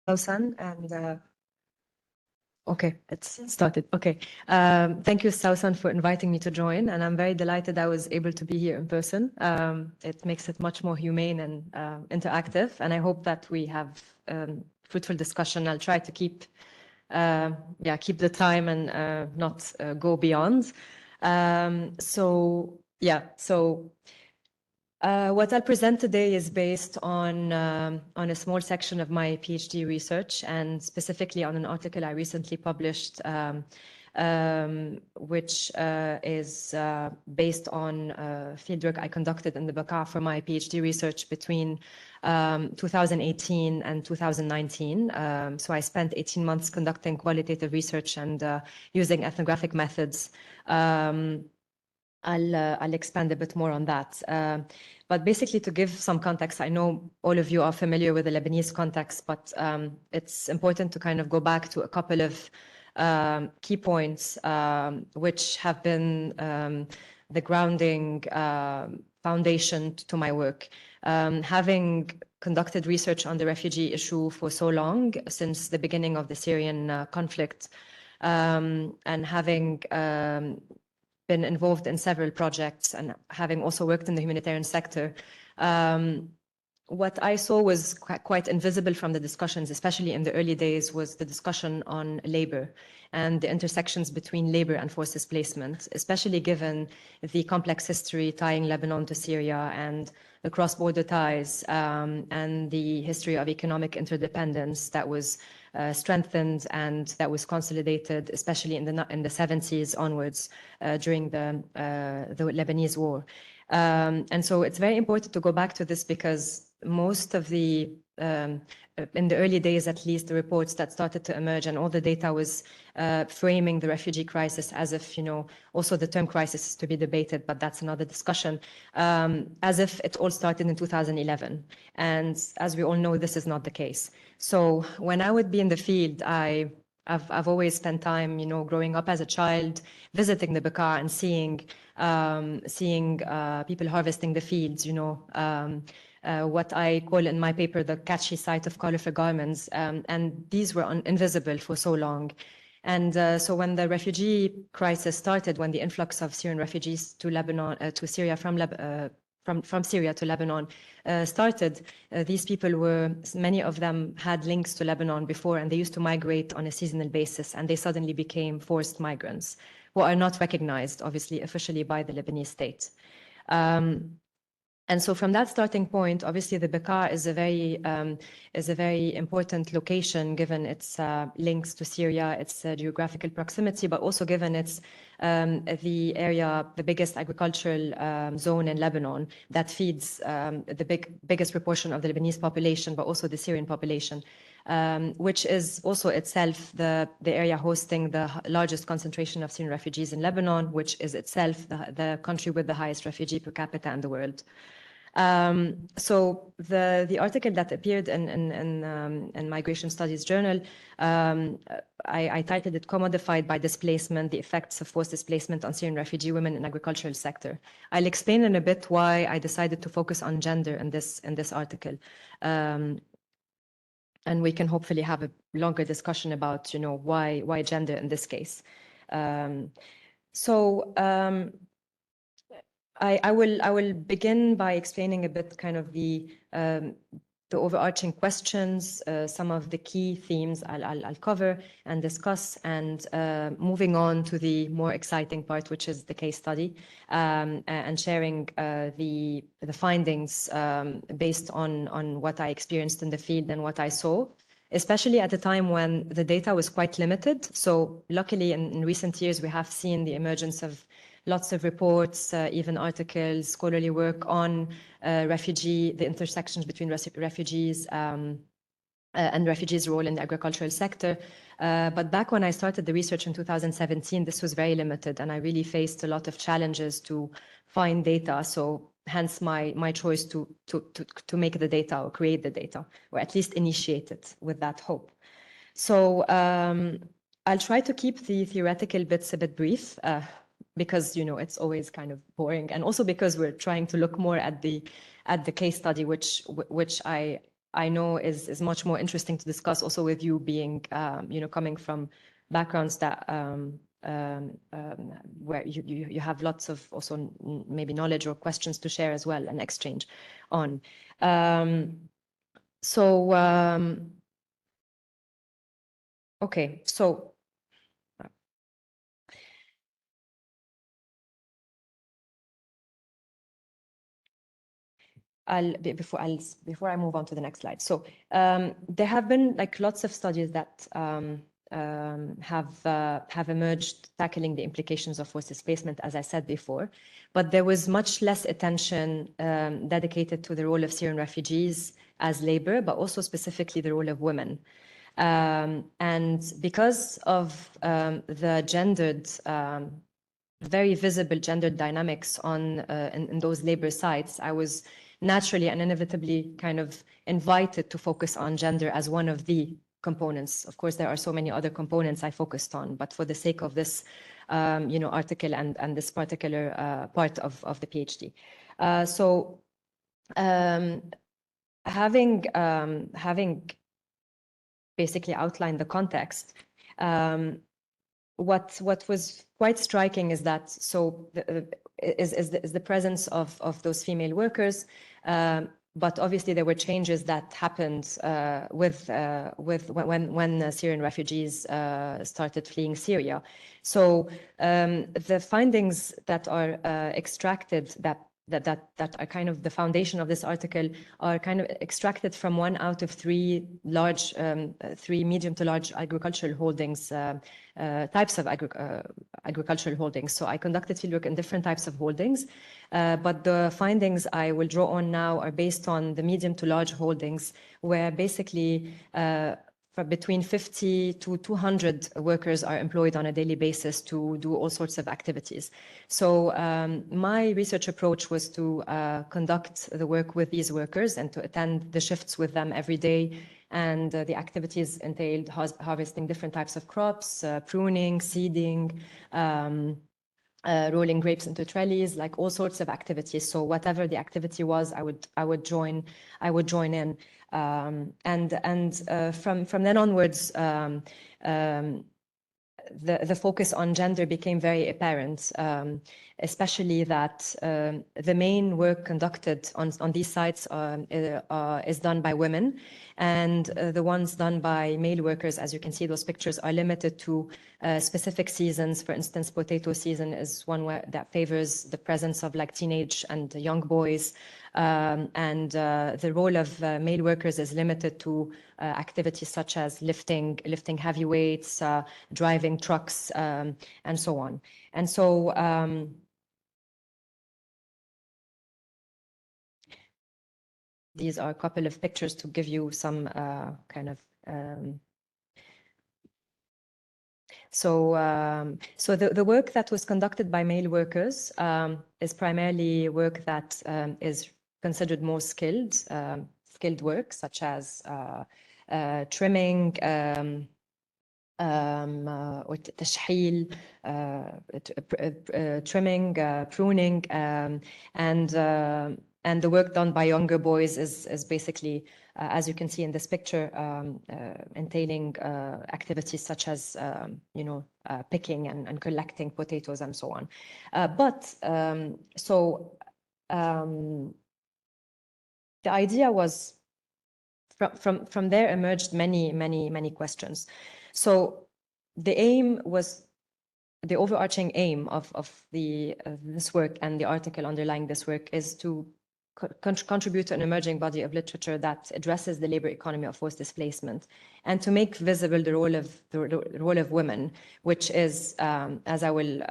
Sausan, and okay, it's started. Okay. Thank you, Sausan, for inviting me to join, and I'm very delighted I was able to be here in person. It makes it much more humane and interactive, and I hope that we have fruitful discussion. I'll try to keep the time and not go beyond. What I'll present today is based on a small section of my PhD research, and specifically on an article I recently published, which is based on fieldwork I conducted in the Bekaa for my PhD research between 2018 and 2019. So I spent 18 months conducting qualitative research and using ethnographic methods. I'll expand a bit more on that. But basically, to give some context, I know all of you are familiar with the Lebanese context, but it's important to kind of go back to a couple of key points, which have been the grounding foundation to my work. Having conducted research on the refugee issue for so long, since the beginning of the Syrian conflict, and having been involved in several projects and having also worked in the humanitarian sector, what I saw was quite invisible from the discussions, especially in the early days, was the discussion on labor and the intersections between labor and forced displacement, especially given the complex history tying Lebanon to Syria and the cross-border ties, and the history of economic interdependence that was strengthened and that was consolidated, especially in the 70s onwards, during the Lebanese war. And so it's very important to go back to this, because most of the, in the early days at least, the reports that started to emerge and all the data was framing the refugee crisis as if, also the term crisis is to be debated, but that's another discussion, as if it all started in 2011. And as we all know, this is not the case. So when I would be in the field, I've always spent time, growing up as a child, visiting the Bekaa and seeing people harvesting the fields, what I call in my paper the catchy sight of colorful garments, and these were invisible for so long. And so when the refugee crisis started, when the influx of Syrian refugees to Lebanon, to Syria from Syria to Lebanon started, these people many of them had links to Lebanon before, and they used to migrate on a seasonal basis, and they suddenly became forced migrants who are not recognized, obviously, officially by the Lebanese state. And so from that starting point, obviously the Bekaa is a very important location, given its links to Syria, its geographical proximity, but also given its the area, the biggest agricultural zone in Lebanon that feeds the biggest proportion of the Lebanese population, but also the Syrian population, which is also itself the area hosting the largest concentration of Syrian refugees in Lebanon, which is itself the country with the highest refugee per capita in the world. So the article that appeared in Migration Studies Journal, I titled it "Commodified by Displacement: The Effects of Forced Displacement on Syrian Refugee Women in Agricultural Sector." I'll explain in a bit why I decided to focus on gender in this article. And we can hopefully have a longer discussion about, why gender in this case. I will begin by explaining a bit kind of the overarching questions, some of the key themes I'll cover and discuss, and moving on to the more exciting part, which is the case study, and sharing the findings based on what I experienced in the field and what I saw, especially at a time when the data was quite limited. So luckily, in recent years, we have seen the emergence of lots of reports, even articles, scholarly work on the intersections between refugees and refugees' role in the agricultural sector. But back when I started the research in 2017, this was very limited, and I really faced a lot of challenges to find data. So hence my choice to make the data or create the data, or at least initiate it with that hope. So I'll try to keep the theoretical bits a bit brief, because it's always kind of boring, and also because we're trying to look more at the case study, which I I know is much more interesting to discuss also with you being, coming from backgrounds that where you have lots of also maybe knowledge or questions to share as well and exchange on. Okay, so before I move on to the next slide. So there have been like lots of studies that have emerged tackling the implications of forced displacement, as I said before, but there was much less attention dedicated to the role of Syrian refugees as labor, but also specifically the role of women. And because of the gendered very visible gender dynamics on in those labor sites, I was naturally and inevitably kind of invited to focus on gender as one of the components. Of course, there are so many other components I focused on, but for the sake of this, article and this particular part of the PhD. Having basically outlined the context, what was quite striking is that is the presence of those female workers, but obviously there were changes that happened when Syrian refugees started fleeing Syria. So the findings that are extracted that are kind of the foundation of this article are kind of extracted from 1 out of 3 large, 3 medium to large agricultural holdings, types of agricultural holdings. So I conducted fieldwork in different types of holdings, but the findings I will draw on now are based on the medium to large holdings, where basically for between 50 to 200 workers are employed on a daily basis to do all sorts of activities. So my research approach was to conduct the work with these workers and to attend the shifts with them every day. And the activities entailed harvesting different types of crops, pruning, seeding, rolling grapes into trellis, like all sorts of activities. So whatever the activity was, I would join in. From then onwards, the focus on gender became very apparent, especially that the main work conducted on these sites is done by women, and the ones done by male workers, as you can see, those pictures are limited to specific seasons. For instance, potato season is one that favors the presence of like teenage and young boys. The role of male workers is limited to activities such as lifting heavy weights, driving trucks, and so on. And so these are a couple of pictures to give you some kind of so the work that was conducted by male workers is primarily work that is considered more skilled work, such as trimming, or تشحيل, trimming, pruning, and the work done by younger boys is basically, as you can see in this picture, entailing activities such as, picking and collecting potatoes and so on. The idea was, from there emerged many questions. So the overarching aim of this work and the article underlying this work is to contribute to an emerging body of literature that addresses the labor economy of forced displacement, and to make visible the role of women, which is, as I will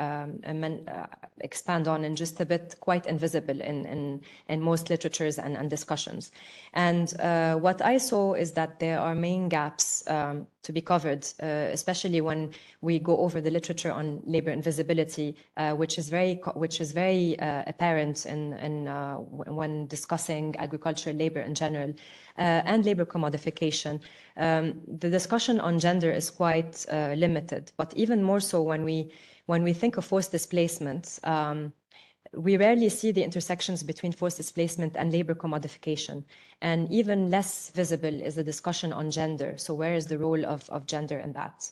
expand on in just a bit, quite invisible in most literatures and discussions. And what I saw is that there are main gaps to be covered, especially when we go over the literature on labor invisibility, which is very apparent when discussing agricultural labor in general, and labor commodification. The discussion on gender is quite limited, but even more so when we think of forced displacement. we rarely see the intersections between forced displacement and labor commodification. And even less visible is the discussion on gender. So where is the role of gender in that?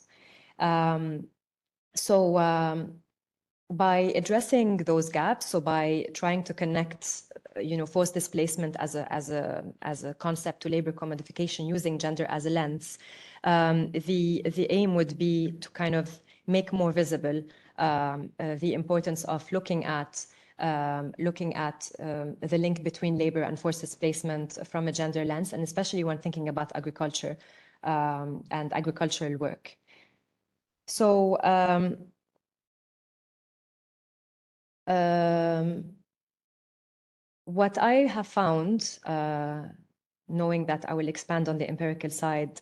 By addressing those gaps, so by trying to connect, forced displacement as a concept to labor commodification using gender as a lens, the aim would be to kind of make more visible the importance of looking at the link between labor and forced displacement from a gender lens, and especially when thinking about agriculture and agricultural work. So what I have found, knowing that I will expand on the empirical side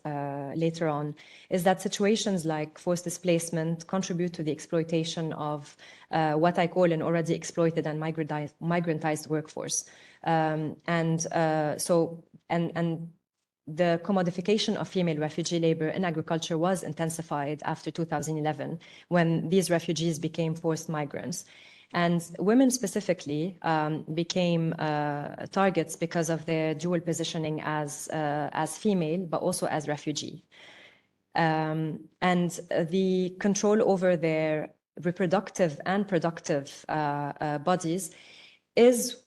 later on, is that situations like forced displacement contribute to the exploitation of what I call an already exploited and migrantized workforce. The commodification of female refugee labor in agriculture was intensified after 2011, when these refugees became forced migrants. And women specifically became targets because of their dual positioning as female, but also as refugee. And the control over their reproductive and productive bodies is,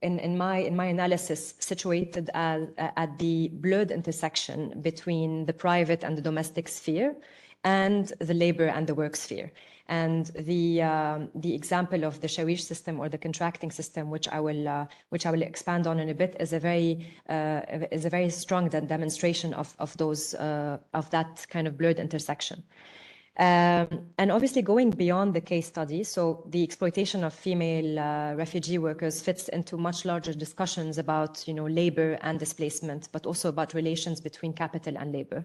in my analysis, situated at the blurred intersection between the private and the domestic sphere and the labor and the work sphere. And the example of the shawish system or the contracting system, which I will expand on in a bit, is a very strong demonstration of that kind of blurred intersection. And obviously going beyond the case study, so the exploitation of female refugee workers fits into much larger discussions about labor and displacement, but also about relations between capital and labor.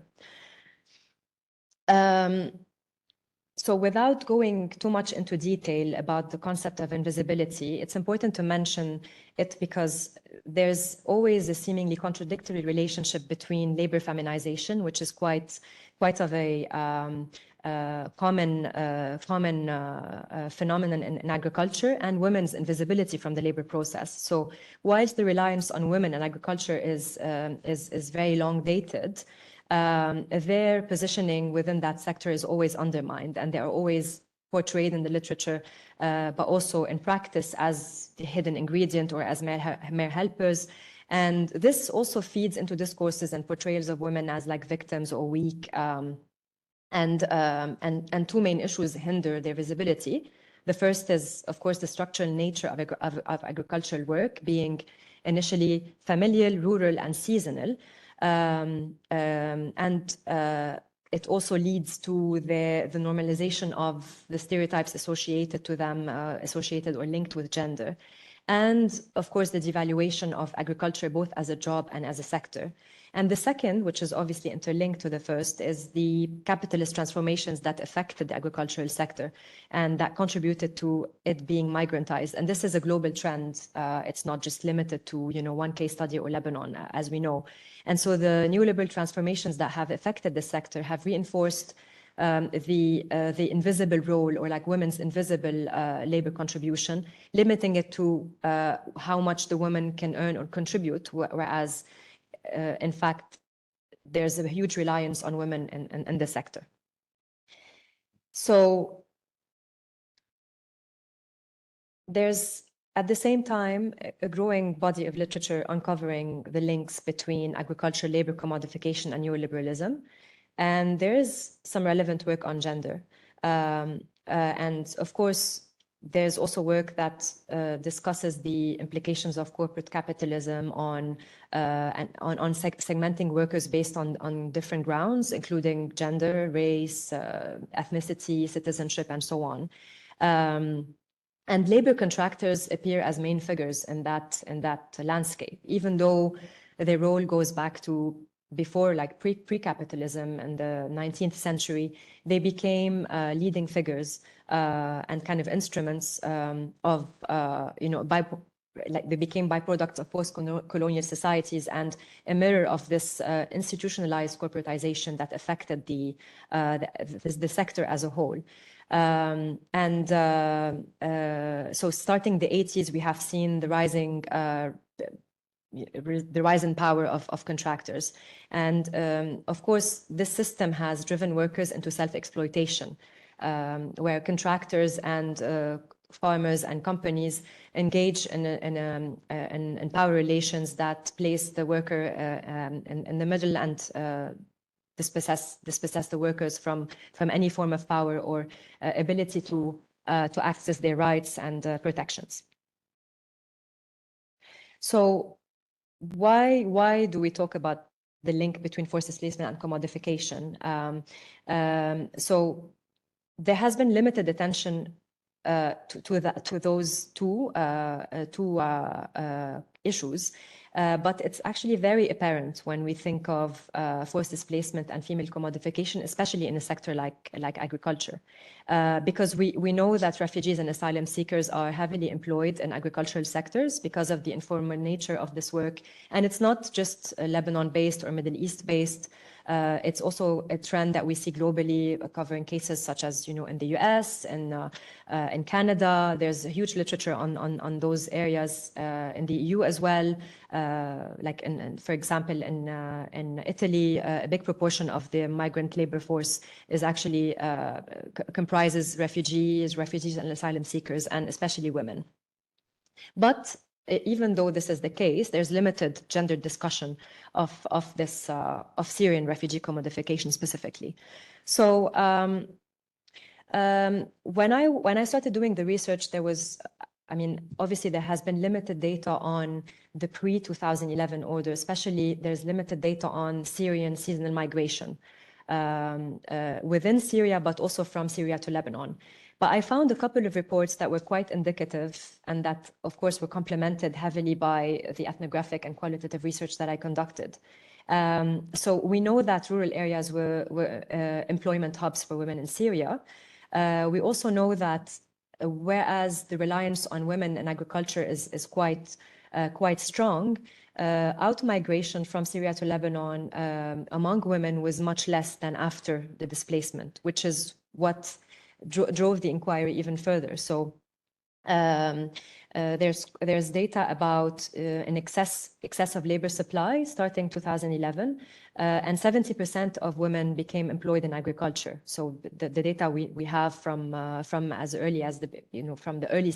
So without going too much into detail about the concept of invisibility, it's important to mention it because there's always a seemingly contradictory relationship between labor feminization, which is quite of a common phenomenon in agriculture, and women's invisibility from the labor process. So whilst the reliance on women in agriculture is very long dated, their positioning within that sector is always undermined, and they are always portrayed in the literature, but also in practice as the hidden ingredient or as mere helpers. And this also feeds into discourses and portrayals of women as like victims or weak. And two main issues hinder their visibility. The first is, of course, the structural nature of agricultural work being initially familial, rural, and seasonal. It also leads to the normalization of the stereotypes associated to them, associated or linked with gender. And of course, the devaluation of agriculture, both as a job and as a sector. And the second, which is obviously interlinked to the first, is the capitalist transformations that affected the agricultural sector and that contributed to it being migrantized. And this is a global trend. It's not just limited to one case study or Lebanon, as we know. And so the neoliberal transformations that have affected the sector have reinforced the invisible role, or like women's invisible labor contribution, limiting it to how much the woman can earn or contribute, whereas in fact, there's a huge reliance on women in the sector. So there's, at the same time, a growing body of literature uncovering the links between agricultural labor commodification and neoliberalism. And there is some relevant work on gender. And of course, there's also work that discusses the implications of corporate capitalism on segmenting workers based on different grounds, including gender, race, ethnicity, citizenship, and so on. And labor contractors appear as main figures in that landscape, even though their role goes back to before, like pre-capitalism in the 19th century. They became leading figures and kind of instruments of, they became byproducts of post-colonial societies and a mirror of this institutionalized corporatization that affected the sector as a whole. So starting the 80s, we have seen the rise in power of contractors. And of course, this system has driven workers into self-exploitation, where contractors and farmers and companies engage in power relations that place the worker in the middle and dispossess the workers from any form of power or ability to access their rights and protections. So why do we talk about the link between forced displacement and commodification? So there has been limited attention to those two issues, but it's actually very apparent when we think of forced displacement and female commodification, especially in a sector like agriculture, because we know that refugees and asylum seekers are heavily employed in agricultural sectors because of the informal nature of this work, and it's not just Lebanon-based or Middle East-based. It's also a trend that we see globally, covering cases such as, in the US and in Canada. There's a huge literature on those areas in the EU as well. Like, for example, in Italy, a big proportion of the migrant labor force is actually comprises refugees and asylum seekers, and especially women. But even though this is the case, there's limited gender discussion of this of Syrian refugee commodification specifically. So when I started doing the research, there was, obviously there has been limited data on the pre-2011 order, especially there's limited data on Syrian seasonal migration within Syria, but also from Syria to Lebanon. But I found a couple of reports that were quite indicative and that, of course, were complemented heavily by the ethnographic and qualitative research that I conducted. So we know that rural areas were employment hubs for women in Syria. We also know that whereas the reliance on women in agriculture is quite strong, out-migration from Syria to Lebanon among women was much less than after the displacement, which is what drove the inquiry even further. So there's data about an excessive labor supply starting 2011, and 70% of women became employed in agriculture. So the data we have from as early as from the early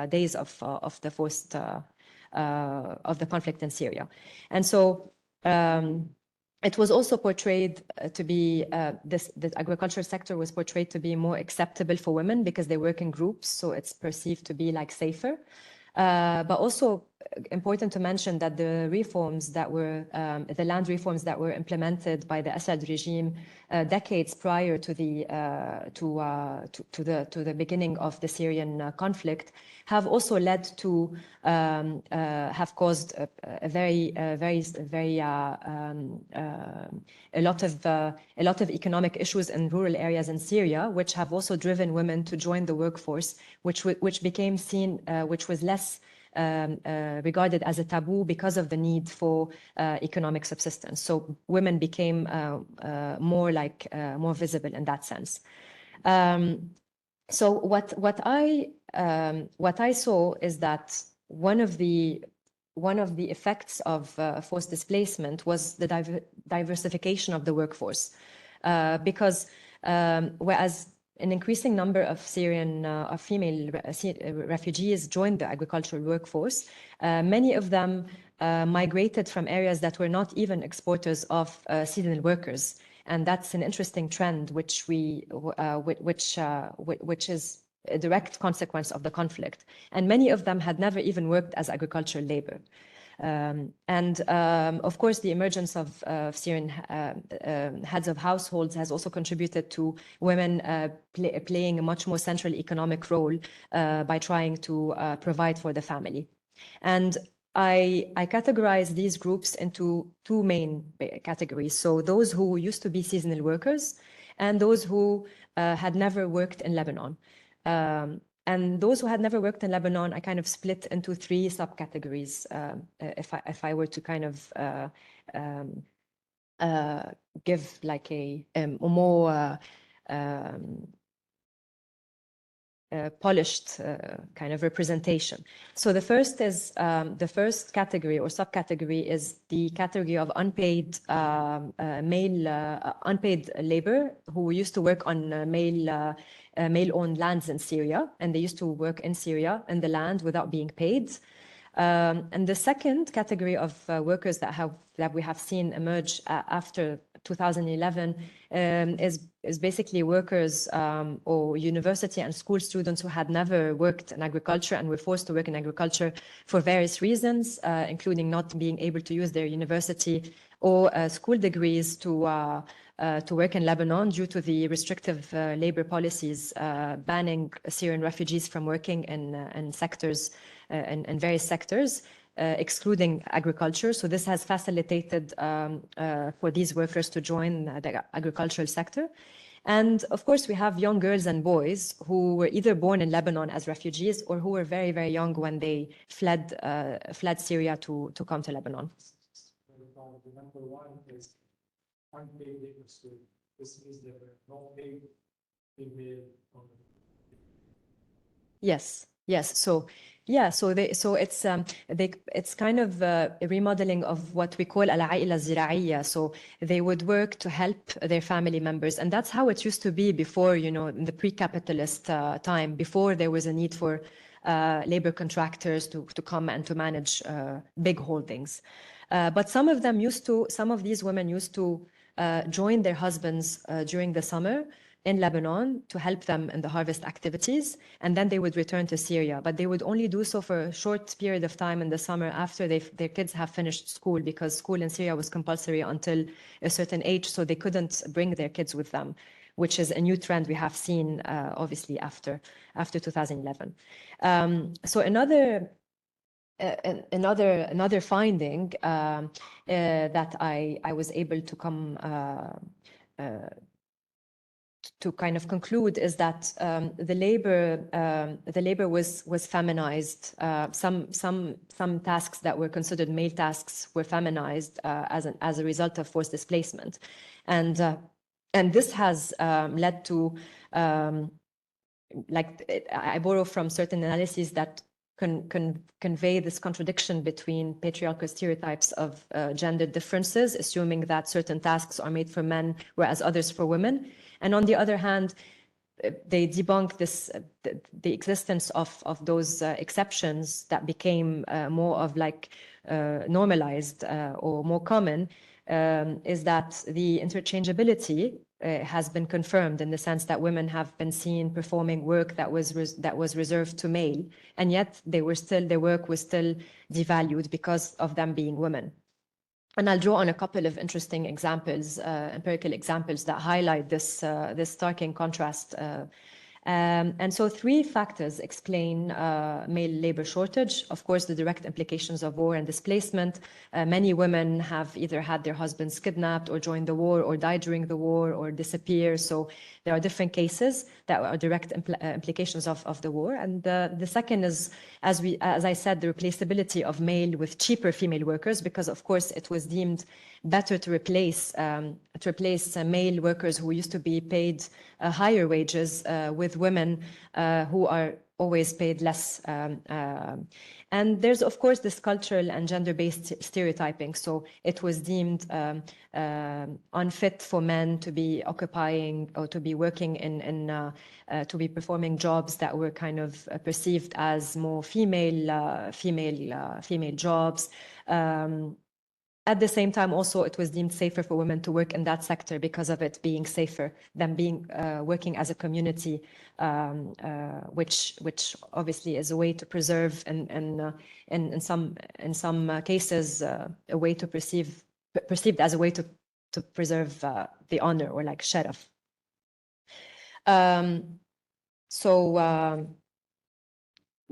days of the forced of the conflict in Syria, and so. It was also portrayed to be, the agricultural sector was portrayed to be more acceptable for women because they work in groups, so it's perceived to be like safer. But also important to mention that the reforms that were, the land reforms that were implemented by the Assad regime decades prior to the beginning of the Syrian conflict have also led to have caused a lot of economic issues in rural areas in Syria, which have also driven women to join the workforce, which became seen, which was less regarded as a taboo because of the need for economic subsistence. So women became more visible in that sense. So what I saw is that one of the effects of forced displacement was the diversification of the workforce, because whereas an increasing number of Syrian female refugees joined the agricultural workforce, many of them migrated from areas that were not even exporters of seasonal workers. And that's an interesting trend, which is a direct consequence of the conflict. And many of them had never even worked as agricultural labor. Of course, the emergence of Syrian heads of households has also contributed to women playing a much more central economic role by trying to provide for the family. And I categorize these groups into two main categories. So those who used to be seasonal workers and those who had never worked in Lebanon. And those who had never worked in Lebanon, I kind of split into three subcategories. If I were to kind of give like a more polished kind of representation. So the first is the first category or subcategory is the category of unpaid unpaid labor who used to work on male-owned lands in Syria, and they used to work in Syria in the land without being paid. And the second category of workers that we have seen emerge after 2011 is basically workers or university and school students who had never worked in agriculture and were forced to work in agriculture for various reasons, including not being able to use their university or school degrees to work in Lebanon due to the restrictive labor policies banning Syrian refugees from working in sectors, in various sectors, excluding agriculture. So this has facilitated for these workers to join the agricultural sector. And of course, we have young girls and boys who were either born in Lebanon as refugees or who were very, very young when they fled Syria to come to Lebanon. The number one is unpaid labor. So this means there were no paid female. Yes. So it's kind of a remodeling of what we call al-aila zira'iyya. So they would work to help their family members, and that's how it used to be before, in the pre-capitalist time, before there was a need for labor contractors to come and to manage big holdings. But some of these women used to join their husbands during the summer in Lebanon to help them in the harvest activities, and then they would return to Syria. But they would only do so for a short period of time in the summer after their kids have finished school, because school in Syria was compulsory until a certain age, so they couldn't bring their kids with them, which is a new trend we have seen, obviously, after 2011. So another finding that I was able to come to kind of conclude is that the labor was feminized. Some tasks that were considered male tasks were feminized as a result of forced displacement, and this has led to I borrow from certain analyses that convey this contradiction between patriarchal stereotypes of gender differences, assuming that certain tasks are made for men whereas others for women. And on the other hand, they debunk the existence of those exceptions that became more of normalized or more common, is that the interchangeability has been confirmed in the sense that women have been seen performing work that was reserved to male, and yet their work was still devalued because of them being women. And I'll draw on a couple of interesting examples, empirical examples that highlight this starking contrast. And so 3 factors explain male labor shortage. Of course, the direct implications of war and displacement. Many women have either had their husbands kidnapped or joined the war or died during the war or disappear. So there are different cases that are direct implications of the war. And the second is, as I said, the replaceability of male with cheaper female workers, because of course it was deemed better to replace male workers who used to be paid higher wages with women who are always paid less. And there's, of course, this cultural and gender-based stereotyping. So it was deemed unfit for men to be occupying or to be working to be performing jobs that were kind of perceived as more female jobs. At the same time, also, it was deemed safer for women to work in that sector because of it being safer than working as a community, which obviously is a way to preserve, and in some cases, a way to perceived as a way to preserve the honor or like sharaf.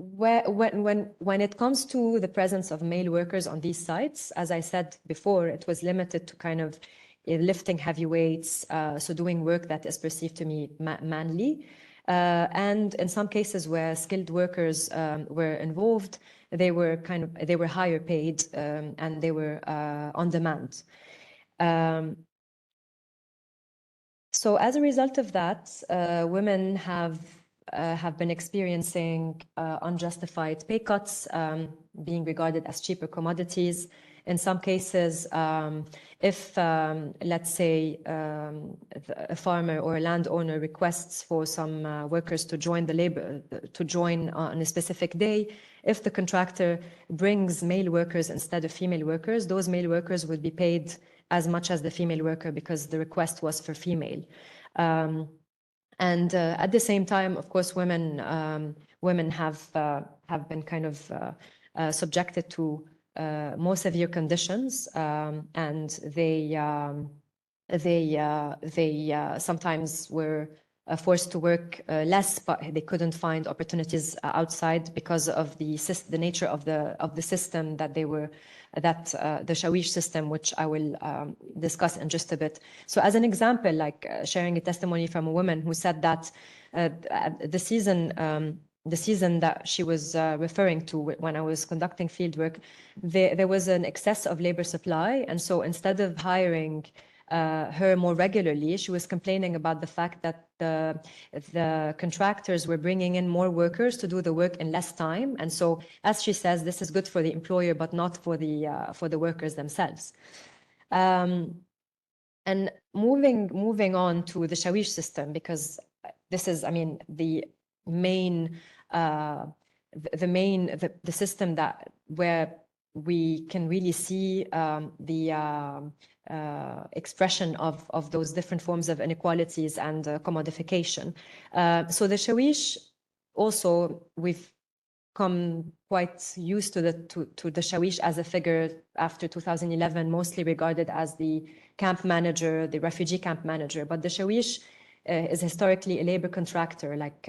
When it comes to the presence of male workers on these sites, as I said before, it was limited to kind of lifting heavy weights, so doing work that is perceived to be manly. And in some cases where skilled workers were involved, they were higher paid, and they were on demand. So as a result of that, women have have been experiencing unjustified pay cuts, being regarded as cheaper commodities. In some cases, if, let's say, a farmer or a landowner requests for some workers to join on a specific day, if the contractor brings male workers instead of female workers, those male workers would be paid as much as the female worker because the request was for female. And at the same time, of course, women have been kind of subjected to more severe conditions, and they sometimes were forced to work less, but they couldn't find opportunities outside because of the nature of the system that they were the shawish system, which I will discuss in just a bit. So as an example, like sharing a testimony from a woman who said that the season that she was referring to when I was conducting fieldwork, there was an excess of labor supply. And so instead of hiring her more regularly, she was complaining about the fact that the contractors were bringing in more workers to do the work in less time. And so, as she says, this is good for the employer, but not for the workers themselves. And moving on to the shawish system, because this is, I mean, the system where we can really see the expression of those different forms of inequalities and commodification. So the shawish, also, we've come quite used to the shawish as a figure after 2011, mostly regarded as the camp manager, the refugee camp manager. But the shawish is historically a labor contractor, like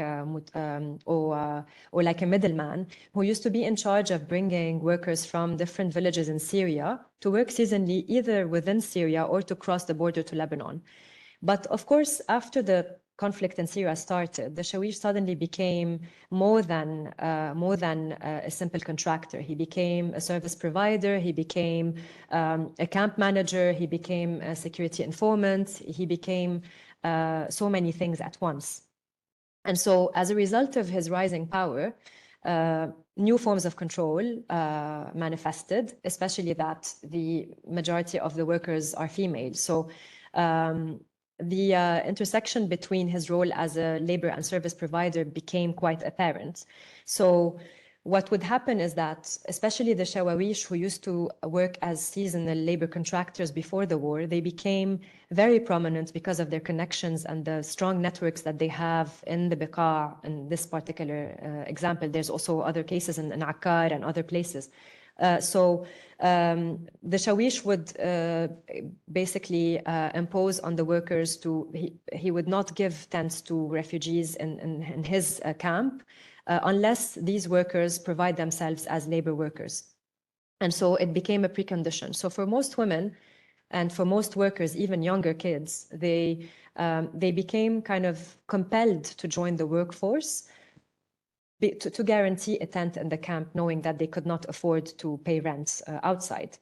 or like a middleman who used to be in charge of bringing workers from different villages in Syria to work seasonally either within Syria or to cross the border to Lebanon. But of course, after the conflict in Syria started, the shawish suddenly became more than a simple contractor. He became a service provider. He became a camp manager. He became a security informant. He became so many things at once. And so as a result of his rising power, new forms of control manifested, especially that the majority of the workers are female. So the intersection between his role as a labor and service provider became quite apparent. So what would happen is that, especially the shawawish who used to work as seasonal labor contractors before the war, they became very prominent because of their connections and the strong networks that they have in the Beqa. In this particular example, there's also other cases in Akkar and other places. So the shawish would basically impose on the workers he would not give tents to refugees in his camp unless these workers provide themselves as labor workers. And so it became a precondition. So for most women and for most workers, even younger kids, they became kind of compelled to join the workforce to guarantee a tent in the camp, knowing that they could not afford to pay rents outside.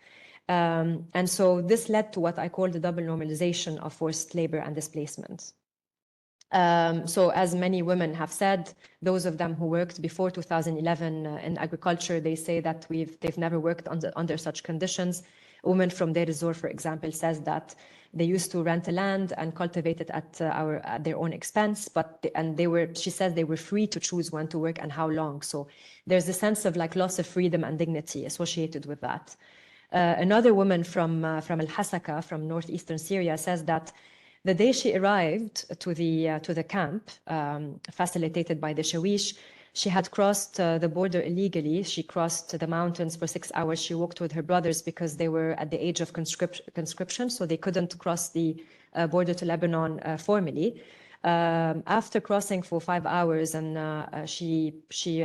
And so this led to what I call the double normalization of forced labor and displacement. So as many women have said, those of them who worked before 2011 in agriculture, they say that they've never worked under such conditions. A woman from Deir ez-Zor, for example, says that they used to rent a land and cultivate it at their own expense, she says they were free to choose when to work and how long. So there's a sense of like loss of freedom and dignity associated with that. Another woman from Al-Hasaka, from northeastern Syria, says that the day she arrived to the camp, facilitated by the shawish, she had crossed the border illegally. She crossed the mountains for 6 hours. She walked with her brothers because they were at the age of conscription, so they couldn't cross the border to Lebanon formally. After crossing for 5 hours, and she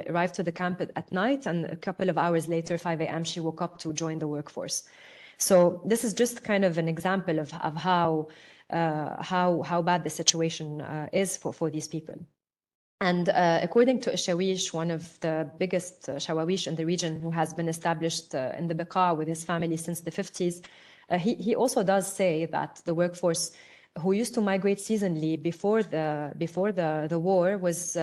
arrived to the camp at night, and a couple of hours later, 5 a.m., she woke up to join the workforce. So this is just kind of an example of how bad the situation is for these people. And according to a shawish, one of the biggest shawawish in the region, who has been established in the Beqa with his family since the 50s, he also does say that the workforce who used to migrate seasonally before the war was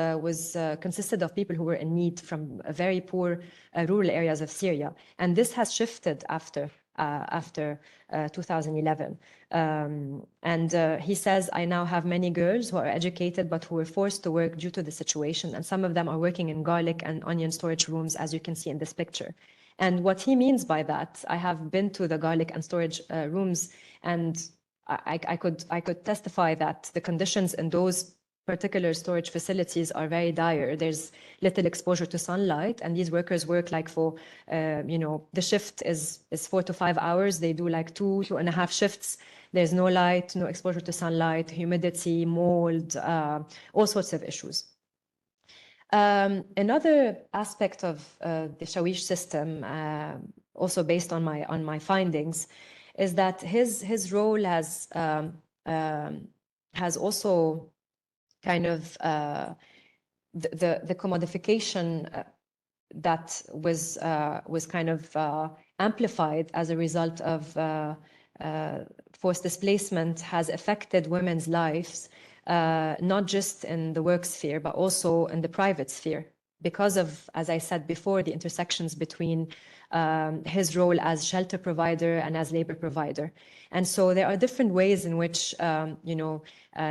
consisted of people who were in need from very poor rural areas of Syria, and this has shifted after 2011. He says, I now have many girls who are educated but who were forced to work due to the situation, and some of them are working in garlic and onion storage rooms, as you can see in this picture. And what he means by that, I have been to the garlic and storage rooms, and I could testify that the conditions in those particular storage facilities are very dire. There's little exposure to sunlight, and these workers work like for, the shift is 4 to 5 hours. They do like 2.5 shifts. There's no light, no exposure to sunlight, humidity, mold, all sorts of issues. Another aspect of the Shawish system, also based on my findings, is that his role has also kind of the commodification that was kind of amplified as a result of forced displacement has affected women's lives, not just in the work sphere, but also in the private sphere, because of, as I said before, the intersections between his role as shelter provider and as labor provider. And so there are different ways in which,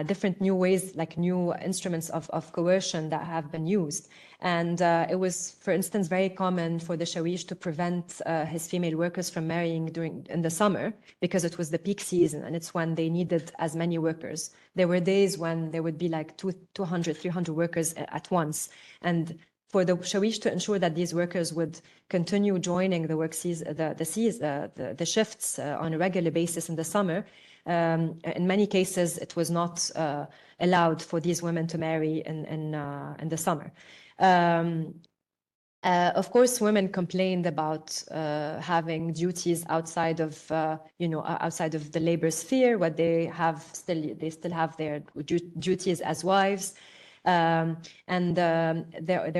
different new ways, like new instruments of coercion that have been used. And it was, for instance, very common for the Shawish to prevent his female workers from marrying in the summer, because it was the peak season and it's when they needed as many workers. There were days when there would be like 200, 300 workers at once. And for the Shawish to ensure that these workers would continue joining the work the shifts on a regular basis in the summer, in many cases it was not allowed for these women to marry in the summer. Of course, women complained about having duties outside of the labor sphere, but they still have their duties as wives. There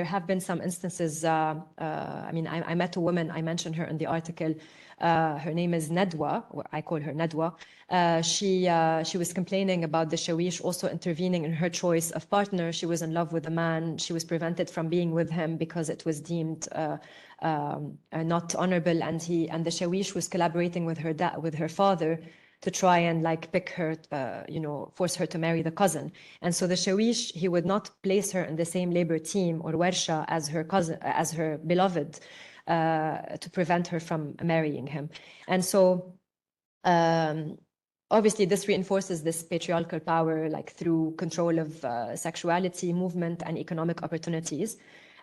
have been some instances. I met a woman, I mentioned her in the article. Her name is Nadwa, or I call her Nadwa. She was complaining about the Shawish also intervening in her choice of partner. She was in love with a man. She was prevented from being with him because it was deemed not honorable, and the Shawish was collaborating with her father to try and pick her, force her to marry the cousin. And so the Shawish, he would not place her in the same labor team or warsha as her cousin, as her beloved, to prevent her from marrying him. And so obviously this reinforces this patriarchal power, through control of sexuality, movement, and economic opportunities.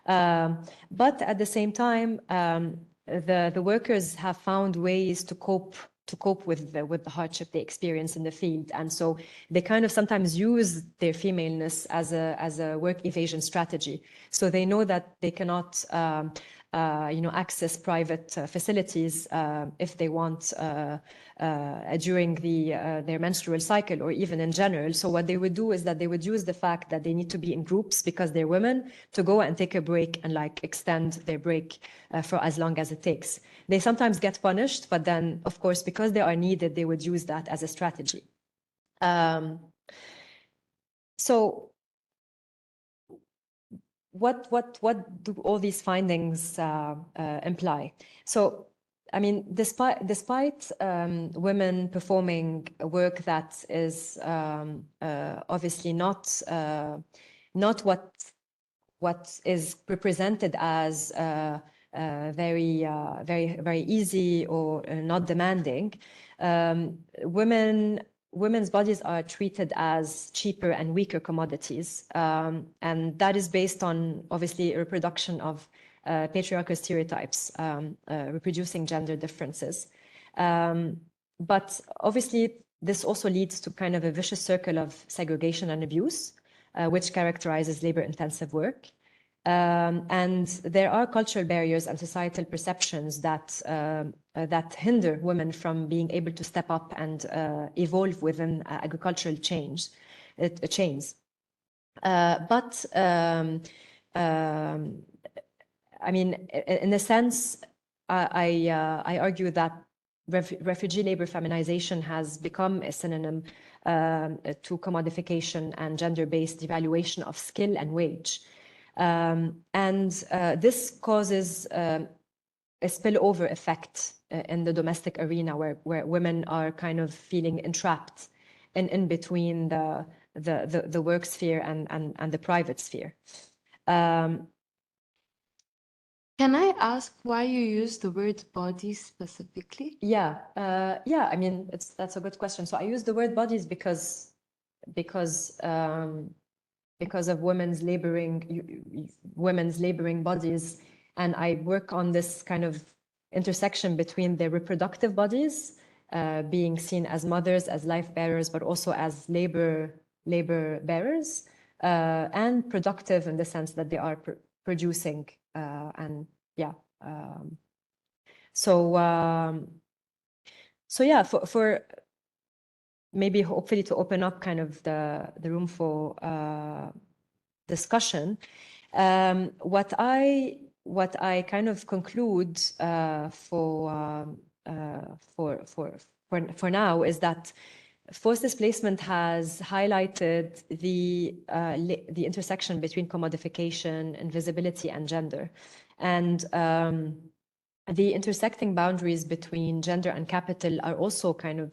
But at the same time, the workers have found ways to cope with the hardship they experience in the field, and so they kind of sometimes use their femaleness as a work evasion strategy. So they know that they cannot access private facilities if they want during their menstrual cycle, or even in general. So what they would do is that they would use the fact that they need to be in groups because they're women, to go and take a break and extend their break for as long as it takes. They sometimes get punished, but then of course, because they are needed, they would use that as a strategy. So what do all these findings imply? So, I mean, despite women performing work that is obviously not what is represented as very easy or not demanding, women's bodies are treated as cheaper and weaker commodities, and that is based on obviously a reproduction of patriarchal stereotypes, reproducing gender differences. But obviously this also leads to kind of a vicious circle of segregation and abuse, which characterizes labor-intensive work. And there are cultural barriers and societal perceptions that hinder women from being able to step up and evolve within agricultural chains. But I mean, in a sense, I argue that refugee labor feminization has become a synonym to commodification and gender-based evaluation of skill and wage. This causes a spillover effect in the domestic arena where women are kind of feeling entrapped in between the work sphere and the private sphere. Can I ask why you use the word body specifically? Yeah, I mean, that's a good question. So I use the word bodies because of women's laboring bodies, and I work on this kind of intersection between their reproductive bodies, being seen as mothers, as life bearers, but also as labor bearers, and productive in the sense that they are producing, and yeah. So yeah, for maybe hopefully to open up kind of the room for discussion. What I kind of conclude for now is that forced displacement has highlighted the intersection between commodification, invisibility, and gender, and the intersecting boundaries between gender and capital are also kind of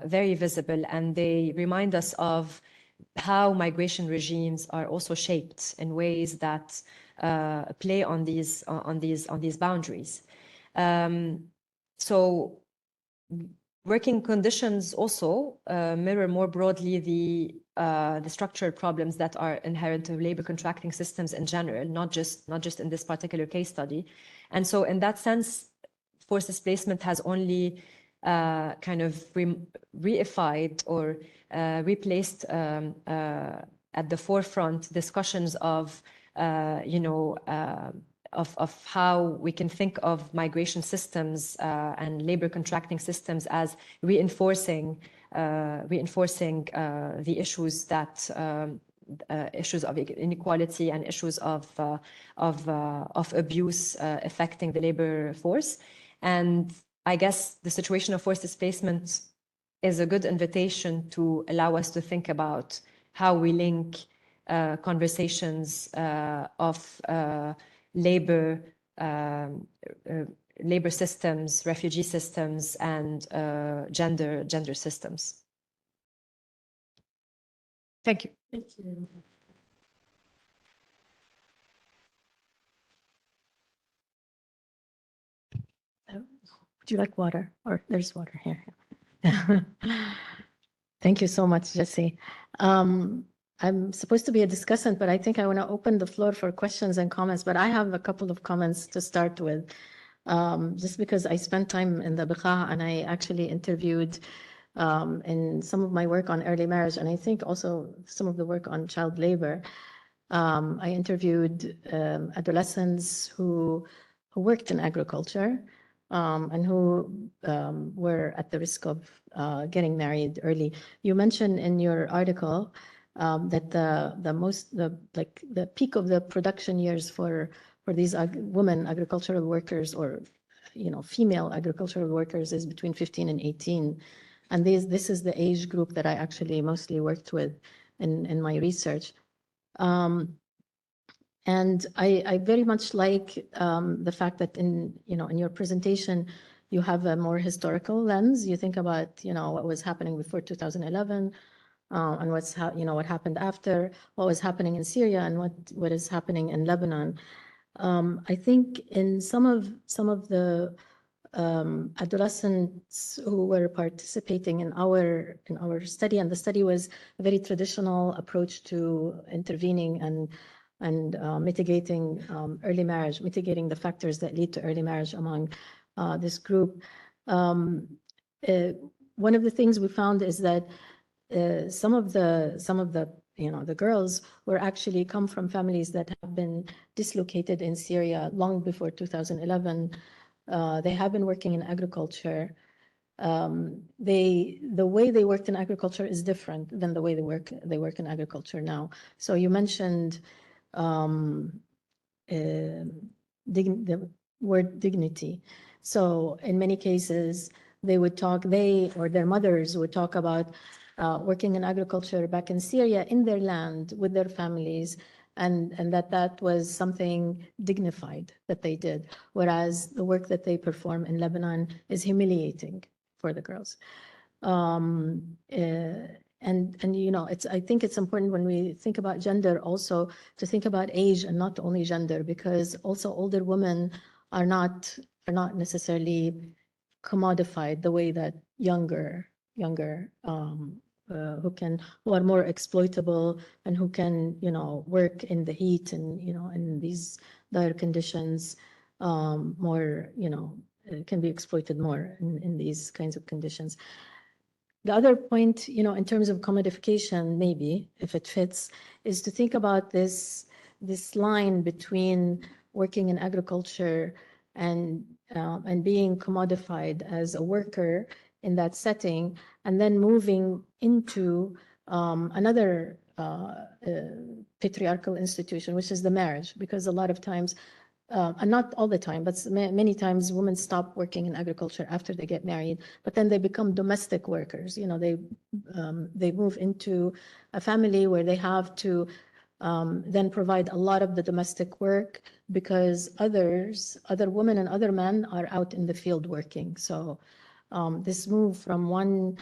very visible, and they remind us of how migration regimes are also shaped in ways that play on these boundaries. So working conditions also mirror more broadly the structural problems that are inherent to labor contracting systems in general, not just in this particular case study. And so in that sense, forced displacement has only kind of reified or replaced at the forefront discussions of of how we can think of migration systems and labor contracting systems as reinforcing the issues that issues of inequality and issues of abuse affecting the labor force. And I guess the situation of forced displacement is a good invitation to allow us to think about how we link conversations of labor systems, refugee systems, and gender systems. Thank you. Thank you. Would you like water? Or there's water here. Thank you so much, Jessie. I'm supposed to be a discussant, but I think I want to open the floor for questions and comments. But I have a couple of comments to start with, just because I spent time in the Beqa and I actually interviewed in some of my work on early marriage, and I think also some of the work on child labor. I interviewed adolescents who worked in agriculture and who were at the risk of getting married early. You mentioned in your article that the peak of the production years for these women agricultural workers, or female agricultural workers, is between 15 and 18, and this is the age group that I actually mostly worked with in my research. And I very much like the fact that in your presentation you have a more historical lens. You think about what was happening before 2011, and what happened after, what was happening in Syria, and what is happening in Lebanon. I think in some of the adolescents who were participating in our study, and the study was a very traditional approach to intervening and mitigating early marriage, mitigating the factors that lead to early marriage among this group. One of the things we found is that some of the girls were actually come from families that have been dislocated in Syria long before 2011. They have been working in agriculture. The way they worked in agriculture is different than the way they work in agriculture now. So you mentioned the word dignity. So in many cases, they or their mothers would talk about working in agriculture back in Syria in their land with their families, and that was something dignified that they did, whereas the work that they perform in Lebanon is humiliating for the girls. And you know, I think it's important when we think about gender also to think about age and not only gender, because also older women are not necessarily commodified the way that younger who are more exploitable and who can, you know, work in the heat and, you know, in these dire conditions, more, you know, can be exploited more in these kinds of conditions. The other point, you know, in terms of commodification, maybe if it fits, is to think about this line between working in agriculture and being commodified as a worker in that setting, and then moving into another patriarchal institution, which is the marriage, because a lot of times, and not all the time, but many times women stop working in agriculture after they get married, but then they become domestic workers. You know, they move into a family where they have to then provide a lot of the domestic work because other women and other men are out in the field working. So this move from one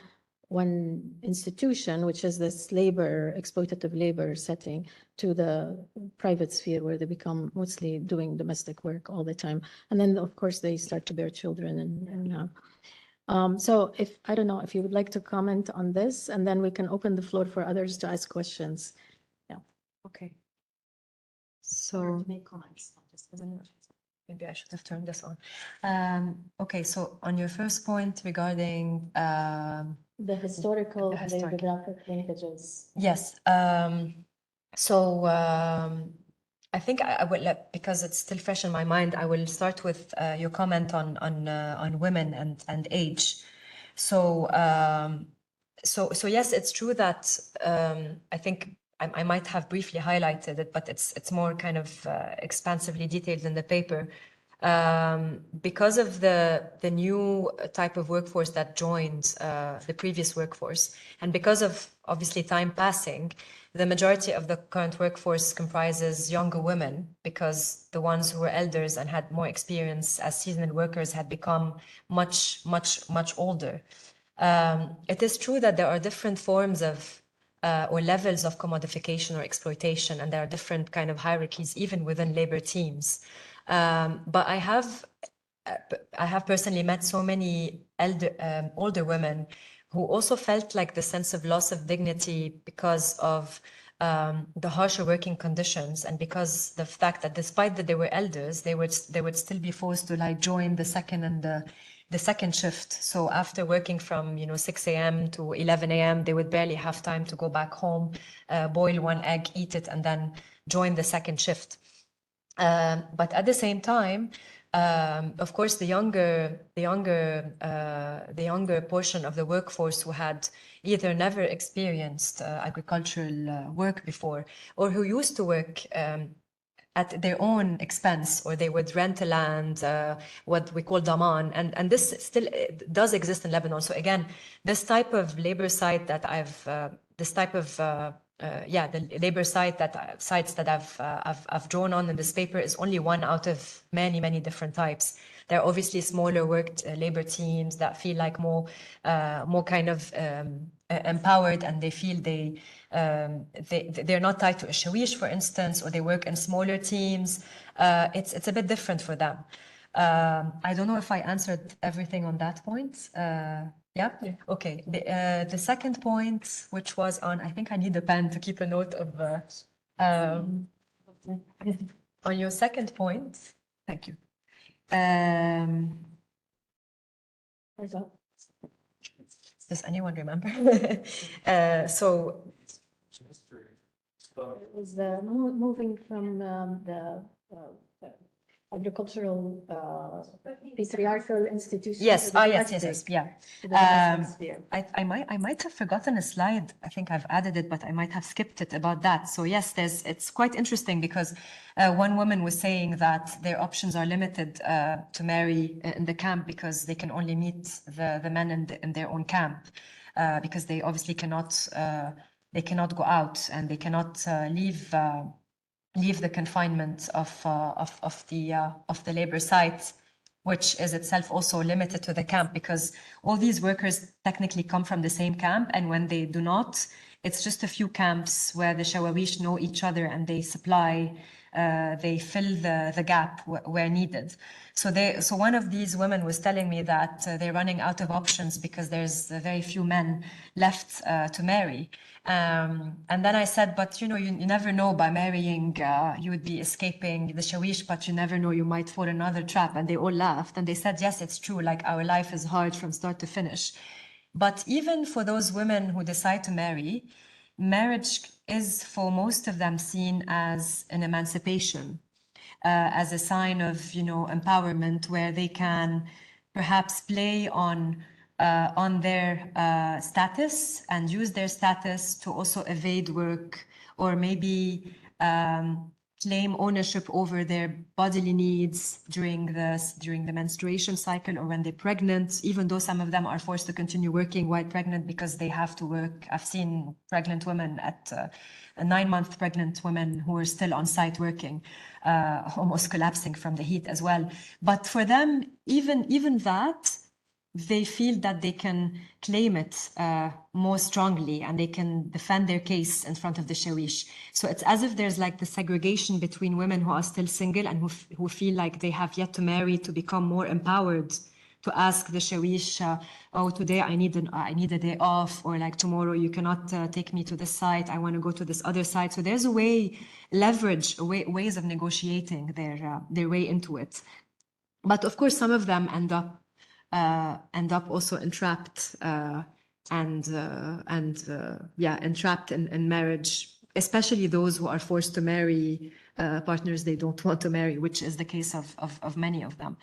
institution, which is this exploitative labor setting, to the private sphere where they become mostly doing domestic work all the time. And then of course they start to bear children so I don't know if you would like to comment on this, and then we can open the floor for others to ask questions. Okay. So make comments. Maybe I should have turned this on. Okay, so on your first point regarding the historical and the geographic linkages. Yes. I think I will because it's still fresh in my mind, I will start with your comment on women and age. So yes, it's true that I think I might have briefly highlighted it, but it's more kind of expansively detailed in the paper. Because of the new type of workforce that joined the previous workforce, and because of obviously time passing, the majority of the current workforce comprises younger women, because the ones who were elders and had more experience as seasonal workers had become much older. It is true that there are different forms of or levels of commodification or exploitation, and there are different kind of hierarchies even within labor teams. But I have personally met so many older women who also felt like the sense of loss of dignity because of the harsher working conditions, and because the fact that despite that they were elders, they would still be forced to like join the second and the second shift. So after working from 6 a.m. to 11 a.m., they would barely have time to go back home, boil one egg, eat it, and then join the second shift. But at the same time, of course, the younger portion of the workforce who had either never experienced agricultural work before, or who used to work at their own expense, or they would rent a land, what we call daman, and this still does exist in Lebanon. So again, this type of labor site that the labor sites that I've drawn on in this paper is only one out of many different types. There are obviously smaller worked labor teams that feel like more kind of empowered, and they feel they're not tied to a shawish, for instance, or they work in smaller teams. It's a bit different for them. I don't know if I answered everything on that point. Yeah? Okay. The second point, which was on, I think I need a pen to keep a note of, on your second point. Thank you. Does anyone remember? So it was moving from the agricultural patriarchal institution. Yes, yes, yeah. I might have forgotten a slide. I think I've added it, but I might have skipped it about that. So yes, it's quite interesting, because one woman was saying that their options are limited to marry in the camp because they can only meet the men in their own camp. because they obviously cannot go out, and they cannot leave the confinement of the labor site, which is itself also limited to the camp, because all these workers technically come from the same camp, and when they do not, it's just a few camps where the Shawawish know each other and they fill the gap where needed. So one of these women was telling me that they're running out of options because there's very few men left to marry. And then I said, but you never know, by marrying, you would be escaping the Shawish, but you never know, you might fall in another trap. And they all laughed. And they said, yes, it's true. Like, our life is hard from start to finish. But even for those women who decide to marry, marriage is for most of them seen as an emancipation, as a sign of, empowerment, where they can perhaps play on their status and use their status to also evade work, or maybe claim ownership over their bodily needs during the menstruation cycle, or when they're pregnant, even though some of them are forced to continue working while pregnant because they have to work. I've seen pregnant women at 9-month pregnant women who are still on site working, almost collapsing from the heat as well. But for them, even that, they feel that they can claim it more strongly, and they can defend their case in front of the Shawish. So it's as if there's like the segregation between women who are still single and who feel like they have yet to marry to become more empowered, to ask the Shawish, oh, today I need a day off, or like, tomorrow you cannot take me to this site, I want to go to this other site. So there's ways of negotiating their way into it. But of course, some of them end up also entrapped entrapped in marriage, especially those who are forced to marry partners they don't want to marry, which is the case of many of them.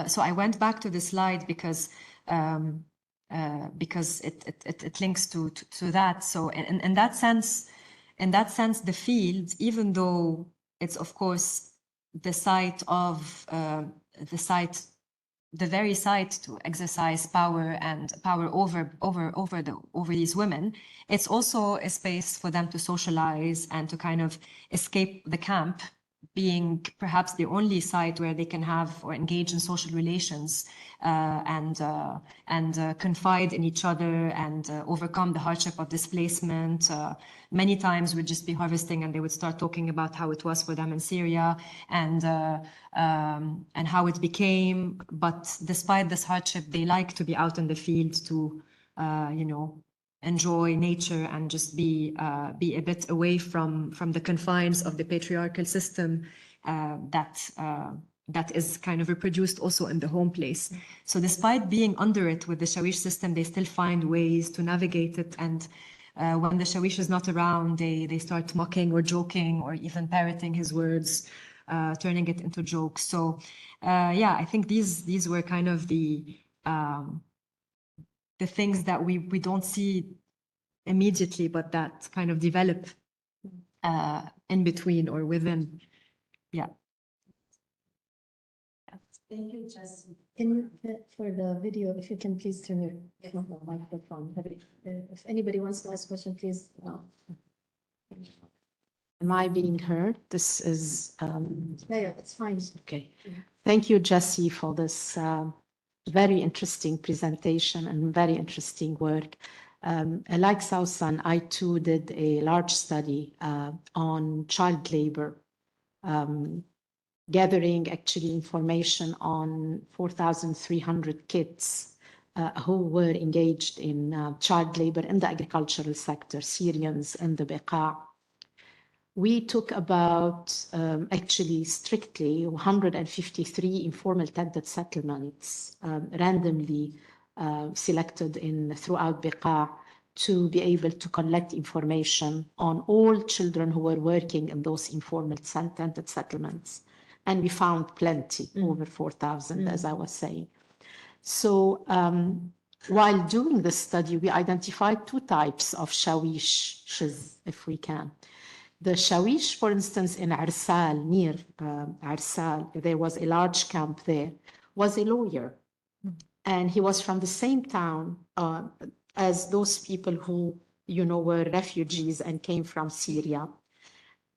So I went back to the slide because it links to that. So in that sense, the field, even though it's of course the site of the very site to exercise power over these women, it's also a space for them to socialize and to kind of escape the camp, being perhaps the only site where they can have or engage in social relations and confide in each other and overcome the hardship of displacement. Many times we'd just be harvesting and they would start talking about how it was for them in Syria and how it became. But despite this hardship, they like to be out in the field to, enjoy nature and just be a bit away from the confines of the patriarchal system that is kind of reproduced also in the home place. So despite being under it with the Shawish system, they still find ways to navigate it. And when the Shawish is not around, they start mocking or joking or even parroting his words, turning it into jokes. So I think these were kind of the things that we don't see immediately, but that kind of develop in between or within. Yeah. Thank you, Jessie. Can you, for the video, if you can please turn your microphone. If anybody wants to ask a question, please. Am I being heard? This is Yeah, it's fine. okay. Thank you, Jessie, for this very interesting presentation and very interesting work. Like Sausan, I too did a large study on child labor, gathering actually information on 4,300 kids who were engaged in child labor in the agricultural sector, Syrians in the Beqa. We took about actually strictly 153 informal tented settlements randomly selected throughout Beqa to be able to collect information on all children who were working in those informal tented settlements. And we found plenty, over 4,000, as I was saying. So while doing this study, we identified two types of Shawish, if we can. The Shawish, for instance, in Arsal, near Arsal, there was a large camp there, was a lawyer. and he was from the same town as those people who, were refugees and came from Syria.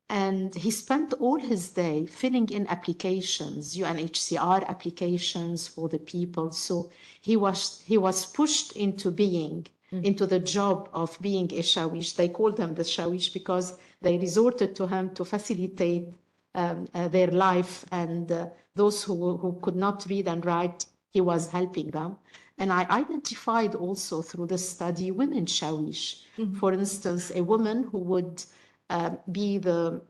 And he spent all his day filling in applications, UNHCR applications for the people. So he was pushed into into the job of being a shawish. They called him the shawish because they resorted to him to facilitate their life, and those who could not read and write, he was helping them. And I identified also through the study women shawish. For instance, a woman who would be the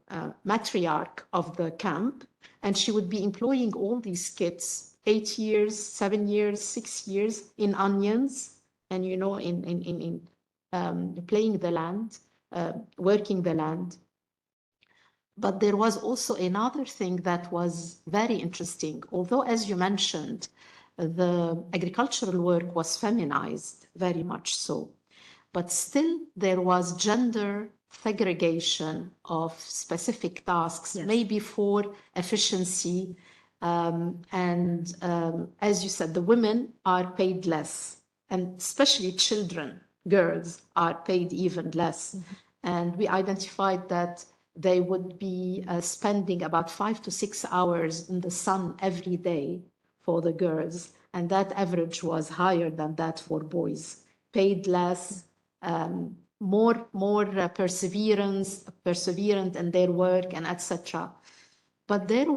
matriarch of the camp, and she would be employing all these kids, 8 years, 7 years, 6 years, in onions, and in playing the land, working the land. But there was also another thing that was very interesting. Although, as you mentioned, the agricultural work was feminized, very much so, but still there was gender segregation of specific tasks, maybe for efficiency. As you said, the women are paid less, and especially children, girls, are paid even less. And we identified that they would be spending about 5 to 6 hours in the sun every day for the girls, and that average was higher than that for boys. Paid less, more perseverant in their work, and etc. But there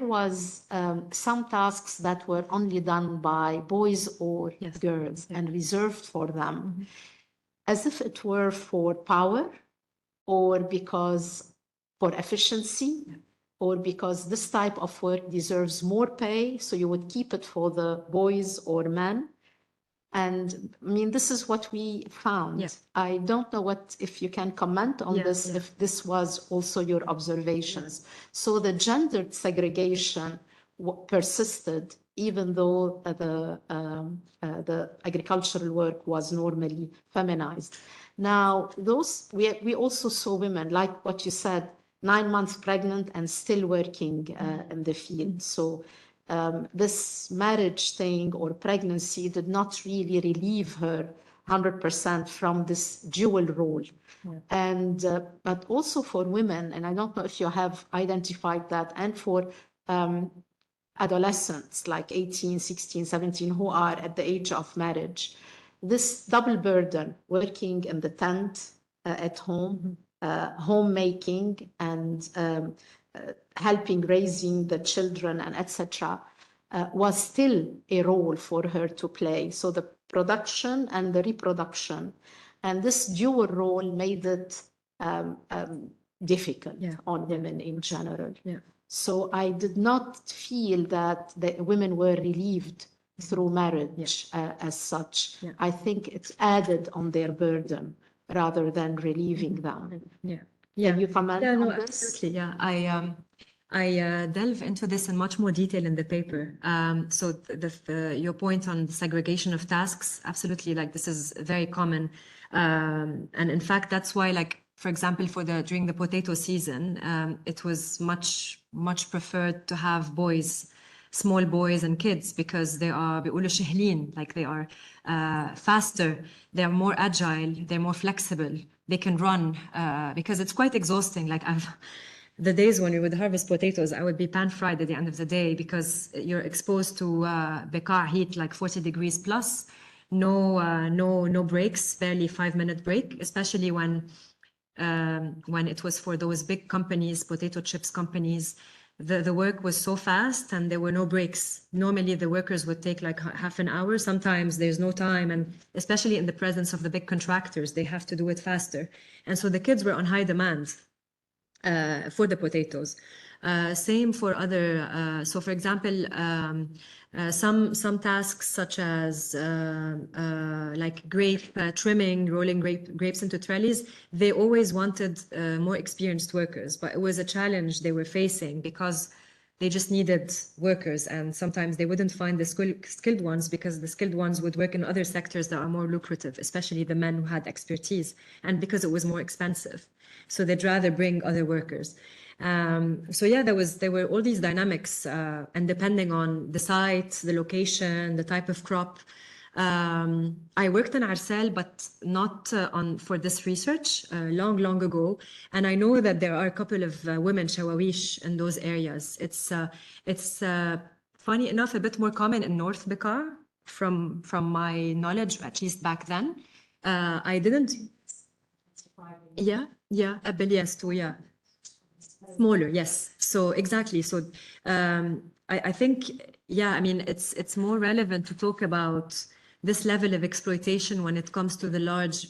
was some tasks that were only done by boys or girls and reserved for them, as if it were for power, or because for efficiency, or because this type of work deserves more pay, so you would keep it for the boys or men. And I mean, this is what we found. Yes. I don't know if you can comment on this, if this was also your observations. So the gendered segregation persisted, even though the agricultural work was normally feminized. Now, we also saw women, like what you said, 9 months pregnant and still working in the field. So this marriage thing or pregnancy did not really relieve her 100% from this dual role. And but also for women, and I don't know if you have identified that, and for adolescents like 18, 16, 17, who are at the age of marriage, this double burden, working in the tent at home, homemaking, and helping raising the children, and etc., was still a role for her to play. So the production and the reproduction, and this dual role made it difficult on women in general. So I did not feel that the women were relieved through marriage as such. I think it's added on their burden rather than relieving them. Can you comment on this? Absolutely. I delve into this in much more detail in the paper. So your point on the segregation of tasks, absolutely, like this is very common. And in fact, that's why, like, for example, during the potato season, it was much preferred to have boys, small boys and kids, because they are بيقولوا شهلين, like they are faster, they're more agile, they're more flexible, they can run, because it's quite exhausting. Like the days when we would harvest potatoes, I would be pan-fried at the end of the day, because you're exposed to beqa heat, like 40 degrees plus, no breaks, barely 5-minute break, especially when it was for those big companies, potato chips companies. The work was so fast and there were no breaks. Normally the workers would take like half an hour. Sometimes there's no time, and especially in the presence of the big contractors, they have to do it faster. And so the kids were on high demand for the potatoes. Same for other, so for example, some tasks such as like grape trimming, rolling grapes into trellis, they always wanted more experienced workers, but it was a challenge they were facing because they just needed workers, and sometimes they wouldn't find the skilled ones, because the skilled ones would work in other sectors that are more lucrative, especially the men who had expertise, and because it was more expensive. So they'd rather bring other workers. So yeah, there were all these dynamics, and depending on the site, the location, the type of crop. I worked in Arsal, but not for this research long ago. And I know that there are a couple of women shawawish in those areas. It's funny enough a bit more common in North Bekaa from my knowledge, at least back then. I didn't. Yeah, Abelias too, yeah. Smaller, yes. So exactly. So I think, yeah, I mean, it's more relevant to talk about this level of exploitation when it comes to the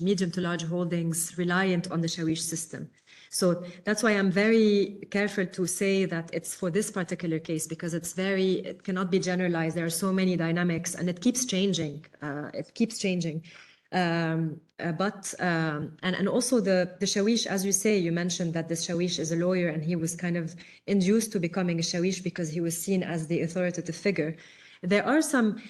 medium to large holdings reliant on the shawish system. So that's why I'm very careful to say that it's for this particular case, because it cannot be generalized. There are so many dynamics and it keeps changing. And also the shawish, as you say, you mentioned that the shawish is a lawyer and he was kind of induced to becoming a shawish because he was seen as the authoritative figure. There are some,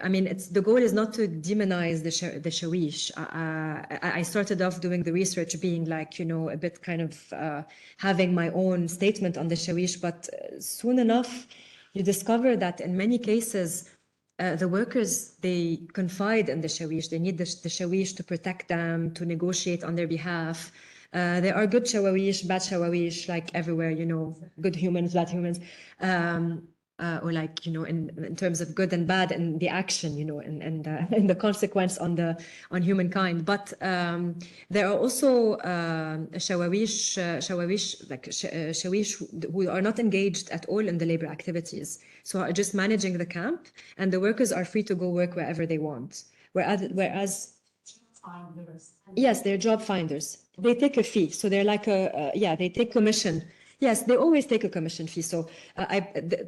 I mean, the goal is not to demonize the shawish. I started off doing the research being like, a bit kind of having my own statement on the shawish, but soon enough, you discover that in many cases, the workers, they confide in the shawish. They need the shawish to protect them, to negotiate on their behalf. There are good shawawish, bad shawawish, like everywhere, good humans, bad humans. Or like, in terms of good and bad and the action, and the consequence on humankind. But there are also shawish who are not engaged at all in the labor activities. So are just managing the camp, and the workers are free to go work wherever they want. Whereas yes, they're job finders. They take a fee. So they're like they take commission. Yes, they always take a commission fee. So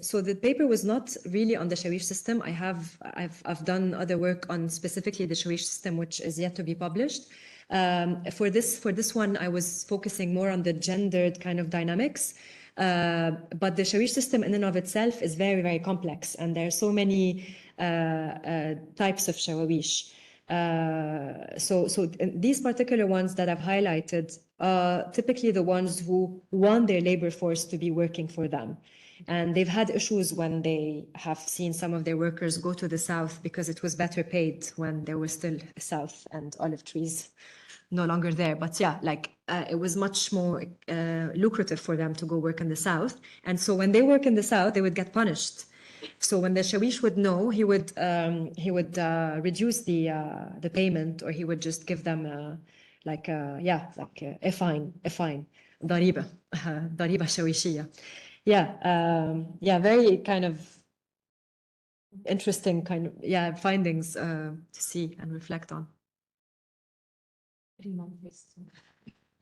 so the paper was not really on the shawish system. I've done other work on specifically the shawish system, which is yet to be published. For this one, I was focusing more on the gendered kind of dynamics. But the shawish system in and of itself is very, very complex, and there are so many types of shawish. So these particular ones that I've highlighted are typically the ones who want their labor force to be working for them. And they've had issues when they have seen some of their workers go to the south because it was better paid when there was still a south and olive trees no longer there. But yeah, it was much more lucrative for them to go work in the south. And so when they work in the south, they would get punished. So when the shawish would know, he would reduce the payment, or he would just give them a fine, ضريبة شويشية. Very kind of interesting findings to see and reflect on.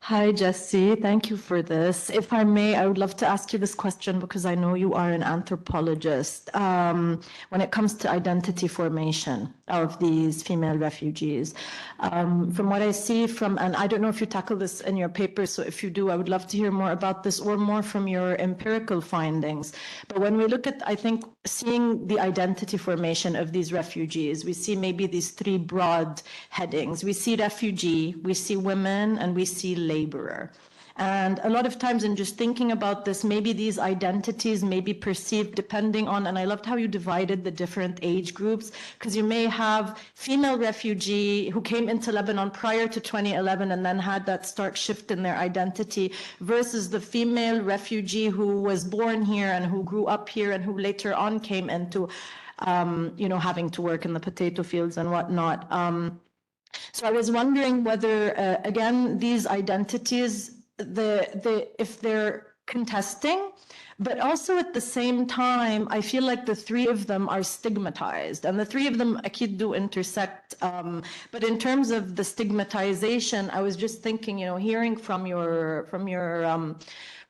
Hi, Jessie. Thank you for this. If I may, I would love to ask you this question because I know you are an anthropologist. When it comes to identity formation of these female refugees, from what I see and I don't know if you tackle this in your paper, so if you do, I would love to hear more about this or more from your empirical findings. But when we look at, I think, seeing the identity formation of these refugees, we see maybe these three broad headings. We see refugee, we see women, and we see laborer. And a lot of times in just thinking about this, maybe these identities may be perceived depending on, and I loved how you divided the different age groups, because you may have female refugee who came into Lebanon prior to 2011 and then had that stark shift in their identity versus the female refugee who was born here and who grew up here and who later on came into, having to work in the potato fields and whatnot. So I was wondering whether, again, these identities, if they're contesting, but also at the same time, I feel like the three of them are stigmatized, and the three of them akid do intersect. But in terms of the stigmatization, I was just thinking, hearing from your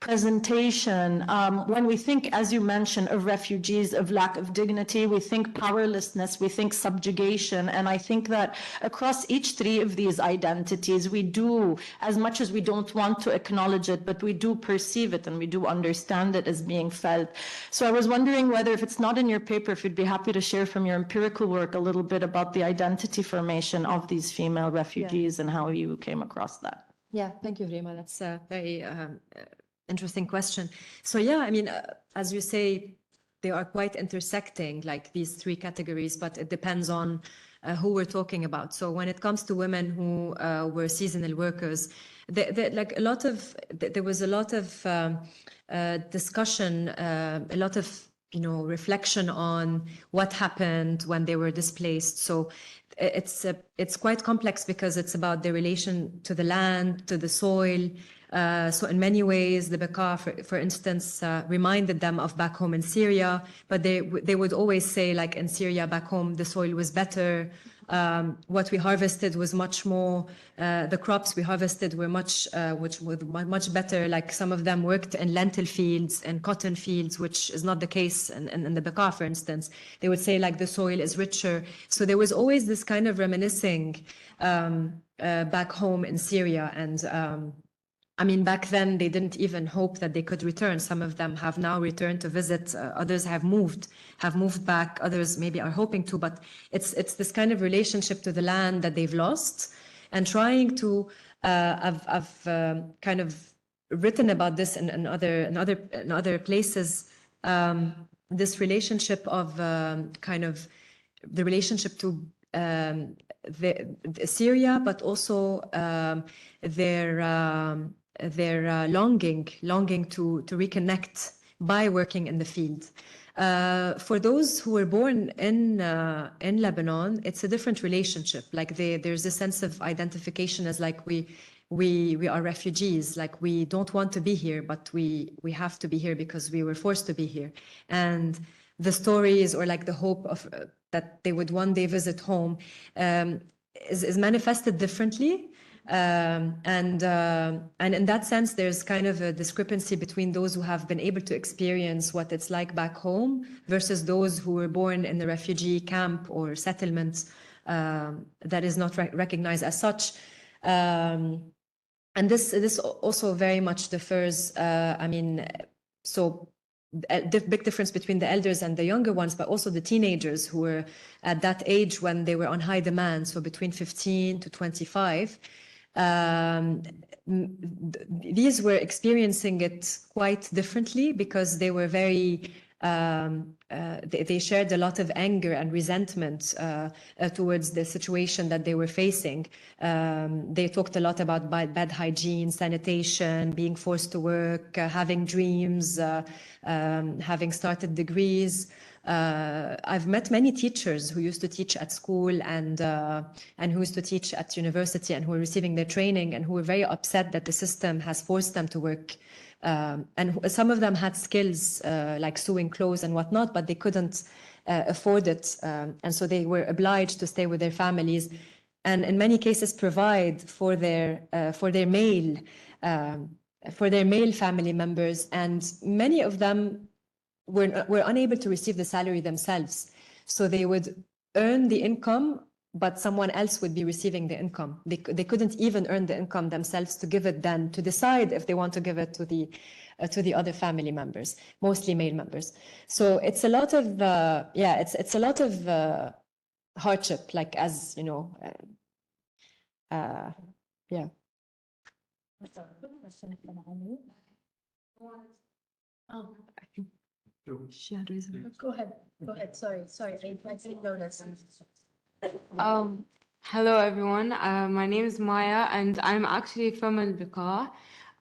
presentation, when we think, as you mentioned, of refugees, of lack of dignity, we think powerlessness, we think subjugation. And I think that across each three of these identities, we do, as much as we don't want to acknowledge it, but we do perceive it and we do understand it as being felt. So I was wondering whether, if it's not in your paper, if you'd be happy to share from your empirical work a little bit about the identity formation of these female refugees and how you came across that. Yeah, thank you, Rima. That's very Interesting question. So yeah, I mean, as you say, they are quite intersecting, like these three categories, but it depends on who we're talking about. So when it comes to women who were seasonal workers, like a lot of there was a lot of discussion, a lot of reflection on what happened when they were displaced. So it's quite complex because it's about the relation to the land, to the soil. So in many ways, the Bekaa, for instance, reminded them of back home in Syria, but they would always say, like in Syria, back home, the soil was better. What we harvested was much more, the crops we harvested were much better. Like some of them worked in lentil fields and cotton fields, which is not the case in the Bekaa, for instance. They would say like the soil is richer. So there was always this kind of reminiscing back home in Syria. And I mean, back then they didn't even hope that they could return. Some of them have now returned to visit. Others have moved back. Others maybe are hoping to. But it's this kind of relationship to the land that they've lost, and trying to. I've kind of written about this in other places. This relationship of kind of the relationship to the Syria, but also their longing to reconnect by working in the field. For those who were born in Lebanon, it's a different relationship. Like there's a sense of identification as like we are refugees. Like we don't want to be here, but we have to be here because we were forced to be here. And the stories or like the hope of that they would one day visit home is manifested differently. And in that sense, there's kind of a discrepancy between those who have been able to experience what it's like back home versus those who were born in the refugee camp or settlement that is not recognized as such. And this also very much differs. I mean, so the big difference between the elders and the younger ones, but also the teenagers who were at that age when they were on high demand, so between 15 to 25. These were experiencing it quite differently because they were very they shared a lot of anger and resentment towards the situation that they were facing. They talked a lot about bad hygiene, sanitation, being forced to work, having dreams, having started degrees. I've met many teachers who used to teach at school and who used to teach at university and who were receiving their training and who were very upset that the system has forced them to work. And some of them had skills like sewing clothes and whatnot, but they couldn't afford it. And so they were obliged to stay with their families and in many cases provide for their male family members. And many of them were unable to receive the salary themselves. So they would earn the income, but someone else would be receiving the income. They couldn't even earn the income themselves to give it then, to decide if they want to give it to the other family members, mostly male members. So it's a lot of, it's a lot of hardship, like as, you know, yeah. Oh, Go ahead. Sorry. I didn't notice. Hello everyone. My name is Maya, and I'm actually from Al Bekaa.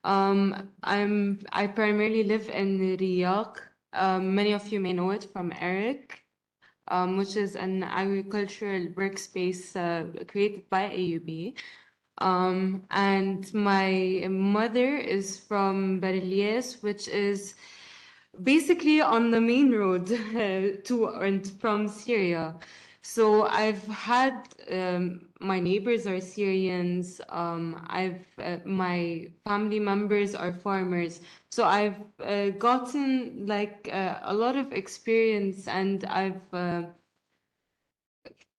I primarily live in Riyadh. Many of you may know it from Eric, which is an agricultural workspace created by AUB. And my mother is from Barilies, which is basically on the main road to and from Syria. So I've had my neighbors are Syrians. My family members are farmers. So I've gotten like a lot of experience, and I've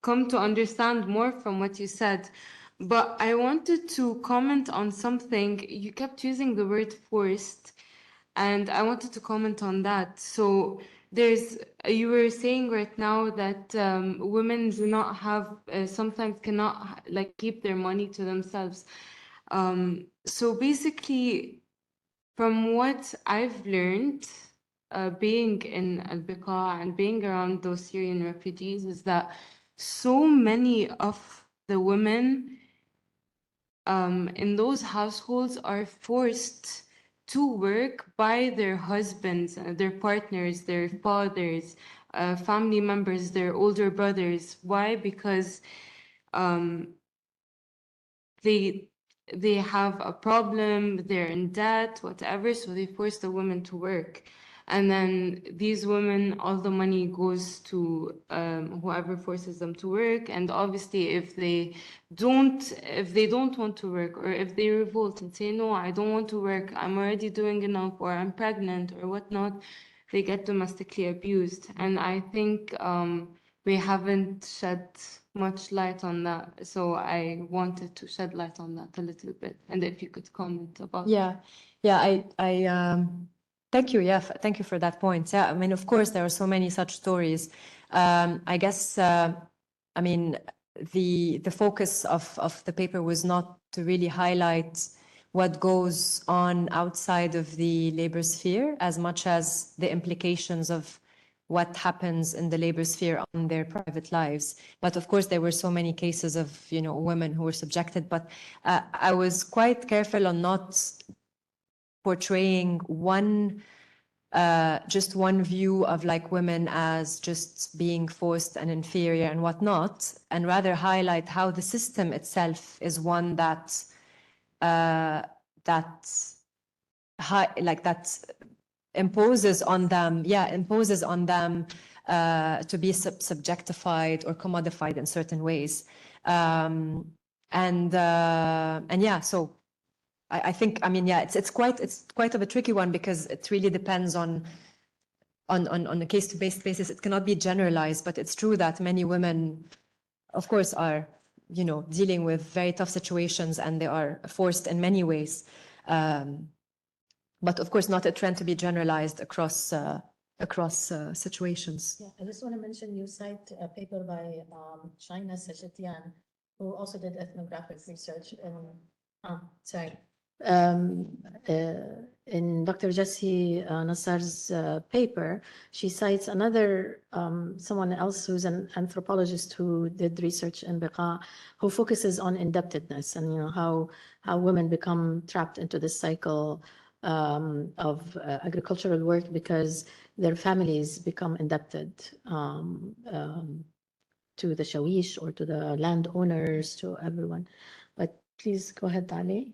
come to understand more from what you said. But I wanted to comment on something. You kept using the word forced, and I wanted to comment on that. So you were saying right now that women do not have, sometimes cannot like keep their money to themselves. So basically, From what I've learned, being in Al-Biqa and being around those Syrian refugees, is that so many of the women in those households are forced to work by their husbands, their partners, their fathers, family members, their older brothers. Why? Because they have a problem, they're in debt, whatever, so they force the women to work. And then these women, all the money goes to whoever forces them to work. And obviously, if they don't want to work, or if they revolt and say, no, I don't want to work, I'm already doing enough, or I'm pregnant, or whatnot, they get domestically abused. And I think we haven't shed much light on that. So I wanted to shed light on that a little bit. And if you could comment about Yeah, yeah, thank you. Yeah, thank you for that point. Yeah, I mean, of course, there are so many such stories. I guess, I mean, the focus of the paper was not to really highlight what goes on outside of the labor sphere as much as the implications of what happens in the labor sphere on their private lives. But of course, there were so many cases of, women who were subjected. But I was quite careful on not portraying just one view of like women as just being forced and inferior and whatnot, and rather highlight how the system itself is one that imposes on them to be subjectified or commodified in certain ways. And yeah, so I think, I mean, yeah, it's quite of a tricky one because it really depends on a case-to-based basis. It cannot be generalized, but it's true that many women, of course, are, dealing with very tough situations, and they are forced in many ways. But of course, not a trend to be generalized across situations. Yeah, I just want to mention you cite a paper by Shaina Sajetian, who also did ethnographic research in Dr. Jessie Nassar's paper. She cites another someone else who's an anthropologist who did research in Biqa, who focuses on indebtedness and how women become trapped into this cycle of agricultural work because their families become indebted to the shawish or to the landowners, to everyone. But please go ahead, Ali.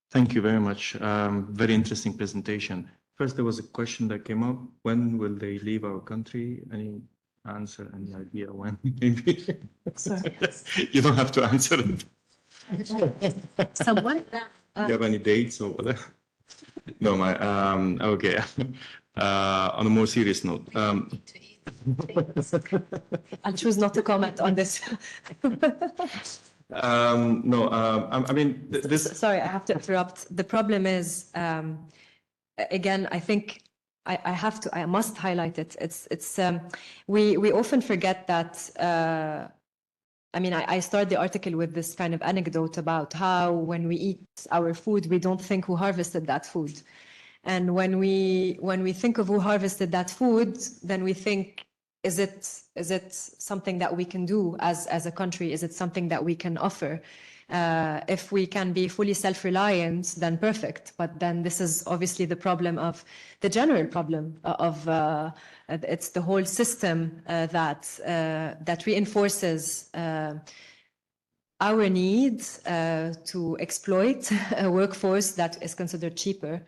Thank you very much. Very interesting presentation. First, there was a question that came up. When will they leave our country? Any answer, any idea when? Maybe. Sorry. You don't have to answer it. Someone? You have any dates or whatever? No, okay. On a more serious note. I'll choose not to comment on this. No, I mean, this. Sorry, I have to interrupt. The problem is, again, I think I must highlight it. We often forget that. I mean, I start the article with this kind of anecdote about how when we eat our food, we don't think who harvested that food. And when we think of who harvested that food, then we think, is it something that we can do as a country? Is it something that we can offer? If we can be fully self-reliant, then perfect. But then this is obviously the problem of the general problem of it's the whole system that reinforces our need to exploit a workforce that is considered cheaper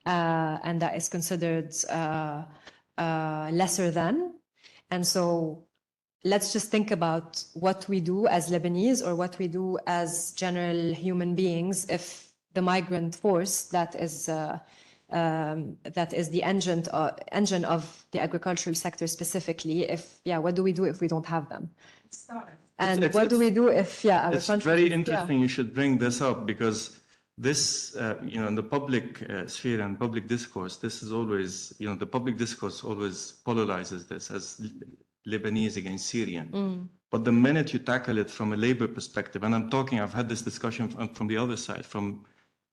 and that is considered lesser than. And so let's just think about what we do as Lebanese or what we do as general human beings if the migrant force that is the engine of the agricultural sector specifically, what do we do if we don't have them? And what do we do if, our It's country... very interesting you should bring this up because this, in the public sphere and public discourse, this is always, the public discourse always polarizes this as Lebanese against Syrian. But the minute you tackle it from a labor perspective, and I've had this discussion from the other side, from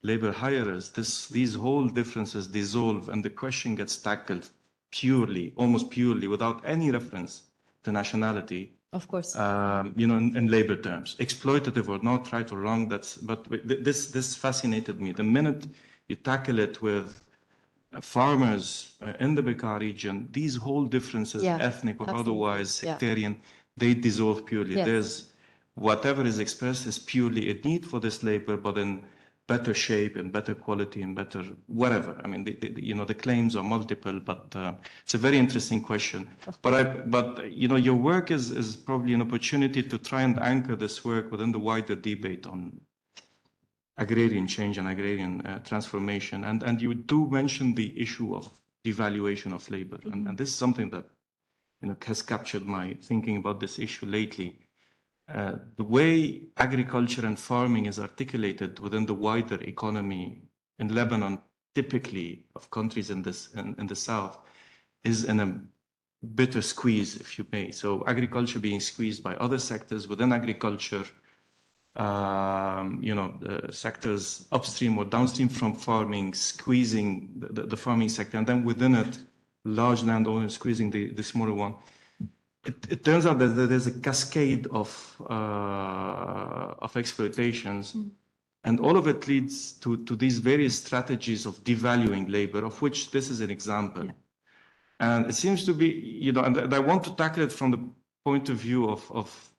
labor hirers, these whole differences dissolve and the question gets tackled purely, almost purely, without any reference to nationality. Of course. In labor terms, exploitative or not, right or wrong. This fascinated me. The minute you tackle it with farmers in the Bekaa region, these whole differences, Yeah, ethnic or absolutely. otherwise, Yeah. sectarian, they dissolve purely. Yes. There's whatever is expressed is purely a need for this labor, but in better shape and better quality and better whatever. I mean, the claims are multiple, but it's a very interesting question. But your work is probably an opportunity to try and anchor this work within the wider debate on agrarian change and agrarian transformation. And you do mention the issue of devaluation of labor. And this is something that has captured my thinking about this issue lately. The way agriculture and farming is articulated within the wider economy in Lebanon, typically of countries in the south, is in a bitter squeeze, if you may. So agriculture being squeezed by other sectors within agriculture, sectors upstream or downstream from farming, squeezing the farming sector, and then within it, large landowners squeezing the smaller one. It turns out that there's a cascade of exploitations, and all of it leads to these various strategies of devaluing labor, of which this is an example. Yeah. And it seems to be, and I want to tackle it from the point of view of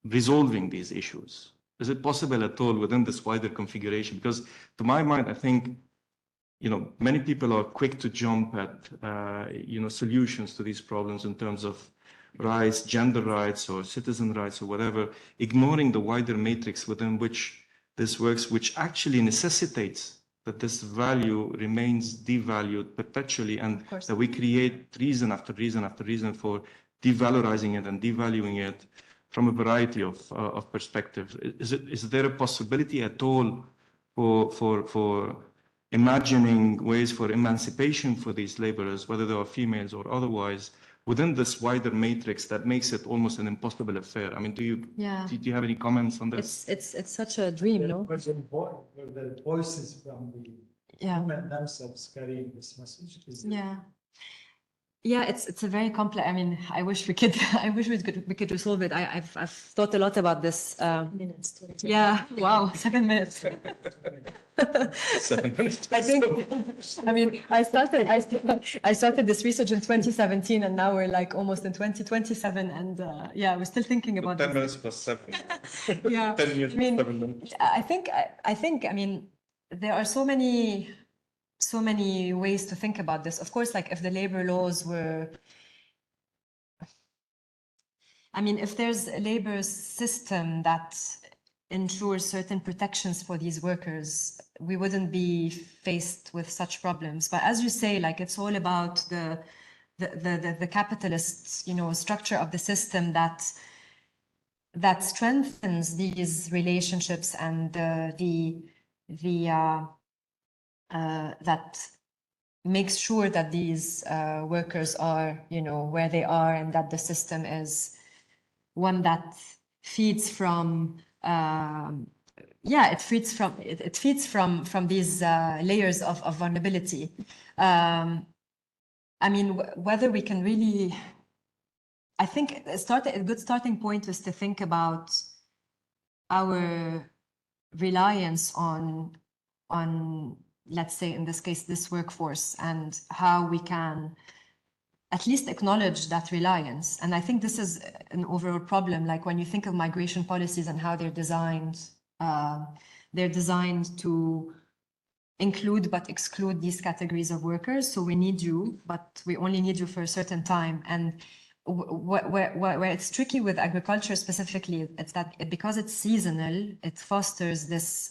resolving these issues. Is it possible at all within this wider configuration? Because to my mind, I think, many people are quick to jump at, solutions to these problems in terms of rights, gender rights, or citizen rights, or whatever, ignoring the wider matrix within which this works, which actually necessitates that this value remains devalued perpetually, and that we create reason after reason after reason for devalorizing it and devaluing it from a variety of perspectives. Is there a possibility at all for imagining ways for emancipation for these laborers, whether they are females or otherwise, within this wider matrix that makes it almost an impossible affair? I mean, do you have any comments on this? It's such a dream, no? Because the voices from the women themselves carrying this message. Yeah, it's a very complex. I mean, I wish we could resolve it. I've thought a lot about this. Minutes. Yeah. Wow. 7 minutes. 7 minutes. I think. I mean, I started this research in 2017, and now we're like almost in 2027, and we're still thinking about 10 this. minutes plus 7. Yeah. 10 years, I mean, 7 minutes. I think. I mean, there are so many ways to think about this. Of course, like if the labor laws were, I mean, if there's a labor system that ensures certain protections for these workers, we wouldn't be faced with such problems. But as you say, like it's all about the capitalist, structure of the system that strengthens these relationships and that makes sure that these workers are, where they are, and that the system is one that feeds from, it feeds from these layers of vulnerability. I mean, whether we can really, I think a good starting point is to think about our reliance on let's say in this case, this workforce, and how we can at least acknowledge that reliance. And I think this is an overall problem. Like when you think of migration policies and how they're designed to include but exclude these categories of workers. So we need you, but we only need you for a certain time. And where it's tricky with agriculture specifically, it's that because it's seasonal, it fosters this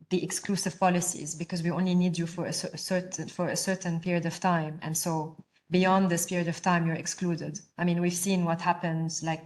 the exclusive policies, because we only need you for a certain period of time, and so beyond this period of time you're excluded. I mean, we've seen what happens like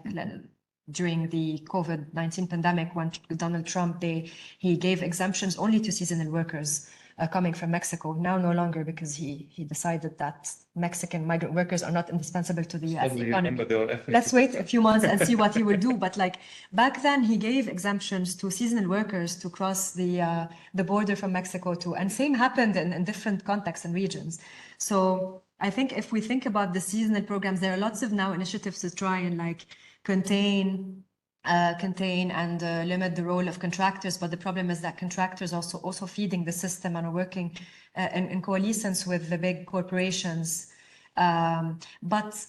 during the COVID-19 pandemic when Donald Trump he gave exemptions only to seasonal workers coming from Mexico. Now no longer, because he decided that Mexican migrant workers are not indispensable to the US economy. Let's wait a few months and see what he will do. But like back then, he gave exemptions to seasonal workers to cross the border from Mexico too. And same happened in different contexts and regions. So I think if we think about the seasonal programs, there are lots of now initiatives to try and like contain and limit the role of contractors, but the problem is that contractors also feeding the system and are working in coalescence with the big corporations. But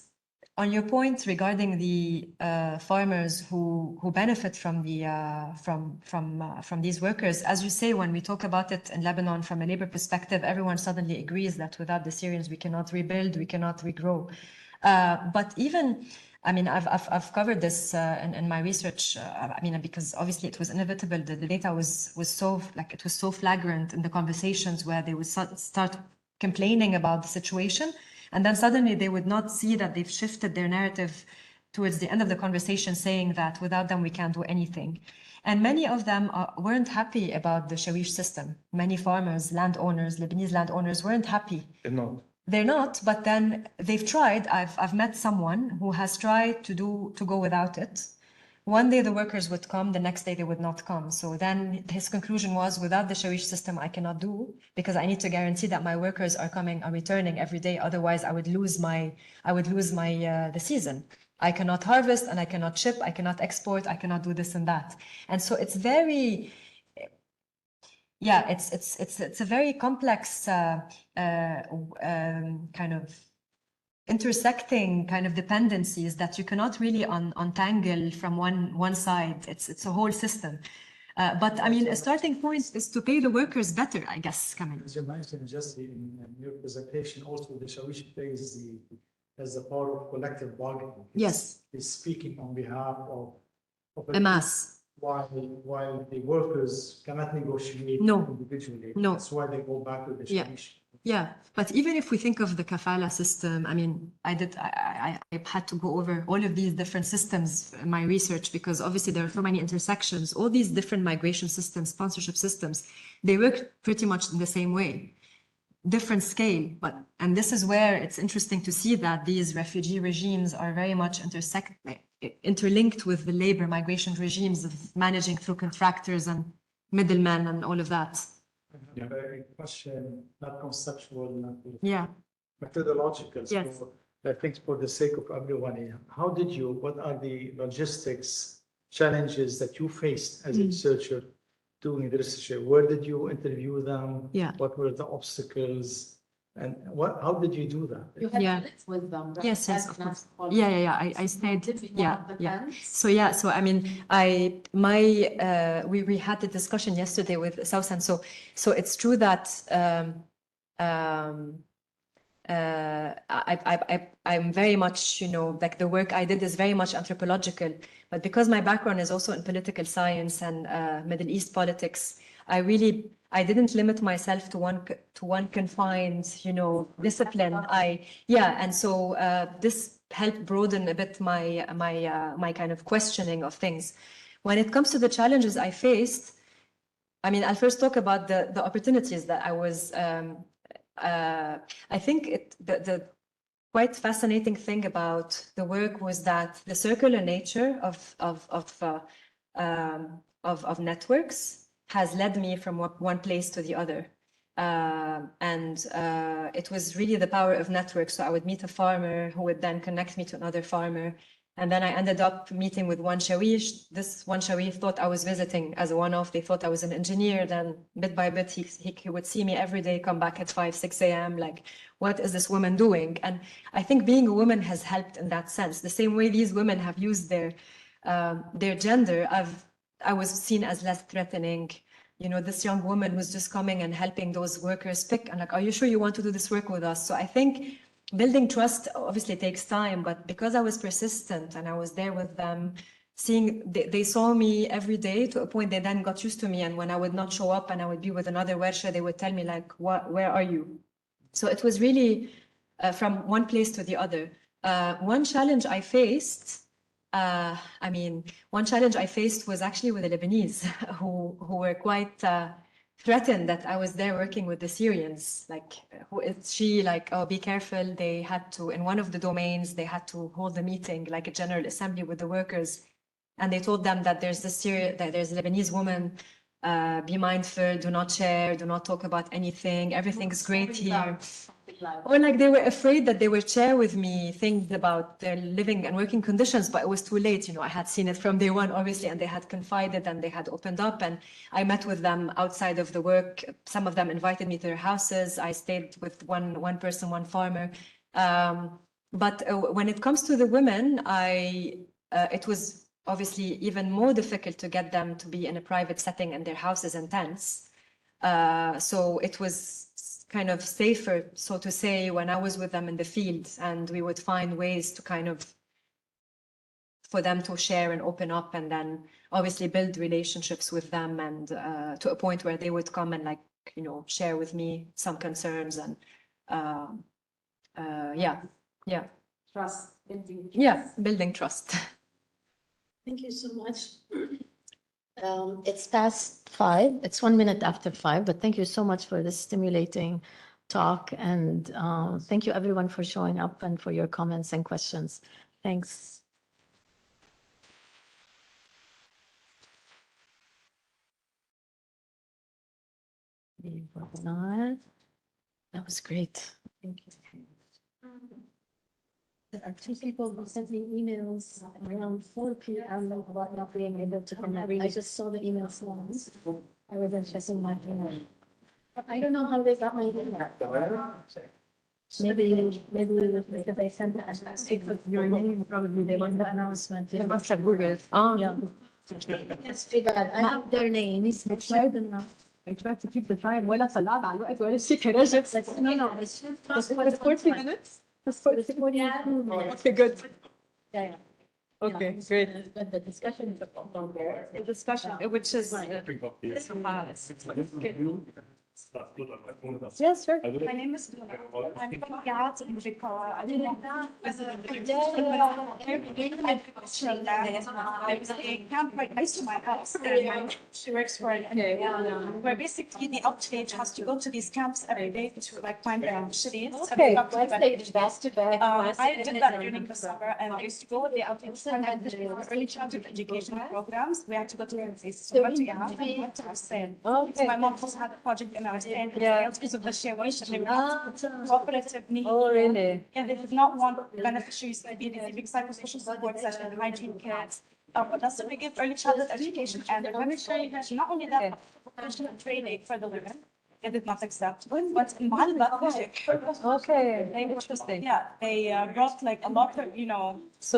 on your point regarding the farmers who benefit from the from these workers, as you say, when we talk about it in Lebanon from a labor perspective, everyone suddenly agrees that without the Syrians we cannot rebuild, we cannot regrow. But even, I mean, I've covered this in my research. I mean, because obviously it was inevitable. The data was so like it was so flagrant in the conversations where they would start complaining about the situation, and then suddenly they would not see that they've shifted their narrative towards the end of the conversation, saying that without them we can't do anything. And many of them weren't happy about the shawish system. Many farmers, landowners, Lebanese landowners weren't happy. They're not, but then they've tried. I've met someone who has tried to go without it. One day the workers would come, the next day they would not come. So then his conclusion was, without the shawish system, I cannot do, because I need to guarantee that my workers are returning every day. Otherwise, I would lose the season. I cannot harvest and I cannot ship, I cannot export, I cannot do this and that. And so it's very, yeah, it's a very complex kind of intersecting kind of dependencies that you cannot really untangle from one side. It's a whole system. But I mean, a starting point is to pay the workers better, I guess, Kamal. As you mentioned, just in your presentation, also the shawish plays as the power of collective bargaining. Yes. Is speaking on behalf of a mass. While the workers cannot negotiate individually. No. That's why they go back to the shawish. Yeah, but even if we think of the kafala system, I mean, I had to go over all of these different systems in my research, because obviously there are so many intersections. All these different migration systems, sponsorship systems, they work pretty much in the same way. Different scale, and this is where it's interesting to see that these refugee regimes are very much interlinked with the labor migration regimes of managing through contractors and middlemen and all of that. Yeah. A question, not conceptual, not methodological. Yes. So I think for the sake of everyone, what are the logistics challenges that you faced as a researcher doing the research? Where did you interview them? Yeah. What were the obstacles? And how did you do that? You had with them, right? Yes, of course. Well, Yeah. I stayed. So I mean, we had the discussion yesterday with Sousan. So it's true that I'm very much, like the work I did is very much anthropological, but because my background is also in political science and Middle East politics, I didn't limit myself to one confined, discipline. And so this helped broaden a bit my kind of questioning of things. When it comes to the challenges I faced, I mean, I'll first talk about the opportunities that I was. I think the quite fascinating thing about the work was that the circular nature of networks has led me from one place to the other. And it was really the power of networks. So I would meet a farmer who would then connect me to another farmer. And then I ended up meeting with one shawish. This one shawish thought I was visiting as a one-off. They thought I was an engineer. Then bit by bit, he would see me every day, come back at 5, 6 a.m. Like, what is this woman doing? And I think being a woman has helped in that sense. The same way these women have used their gender, I was seen as less threatening. This young woman was just coming and helping those workers pick, and like, are you sure you want to do this work with us? So I think building trust obviously takes time, but because I was persistent and I was there with them, they saw me every day to a point they then got used to me. And when I would not show up and I would be with another warsha, they would tell me like, where are you? So it was really from one place to the other. One challenge I faced, one challenge I faced was actually with the Lebanese who were quite threatened that I was there working with the Syrians. Like, who is she? Like, oh, be careful. They had to, in one of the domains, they had to hold a meeting, like a general assembly with the workers. And they told them that there's that there's a Lebanese woman, be mindful, do not share, do not talk about anything. Everything's great here. Or like they were afraid that they would share with me things about their living and working conditions, but it was too late. You know, I had seen it from day one, obviously, and they had confided and they had opened up. And I met with them outside of the work. Some of them invited me to their houses. I stayed with one person, one farmer. But when it comes to the women, it was obviously even more difficult to get them to be in a private setting in their houses and tents. So it was kind of safer, so to say, when I was with them in the field, and we would find ways to kind of, for them to share and open up, and then obviously build relationships with them, and to a point where they would come and, like, you know, share with me some concerns, and yeah. Trust. Yeah, building trust. Thank you so much. It's past 5. It's 1 minute after 5, but thank you so much for this stimulating talk. And thank you everyone for showing up and for your comments and questions. Thanks. That was great. Thank you. There are 2 people who sent me emails around 4 p.m. about not being able to connect. I just saw the emails once. I wasn't checking my email. I don't know how they got my email. Maybe because they sent the announcement with your name, probably they want the announcement. They must have Googled. Oh, yeah. It's too bad. I have their names. I tried to keep the time. ولا طلعت على الوقت ولا شيء كرجت. No, it's just for 40 minutes. That's 40 minutes. Okay, good. Yeah. Okay, great. But the discussion is about there. The discussion, which is yes, sure. My name is Luna. I'm from Gats in Victoria. I did not visit there was a camp right next to my house. And she works for an NGO. Where basically the outreach has to go to these camps every day to like find their cities. Okay, back to back. I did that during the summer, and I used to go with the outreach early childhood education programs. We had to go to their places. So we went to Gats and went to Hussein. Okay. My mom also had a project in our state because of the Shewish, and they were cooperative need. Oh, really? And they did not want beneficiaries to be receiving psychosocial support such as hygiene kits. But that's we give early childhood education, and not only that, professional training for the women. They did not accept, but in Okay, interesting. yeah, they brought like a lot of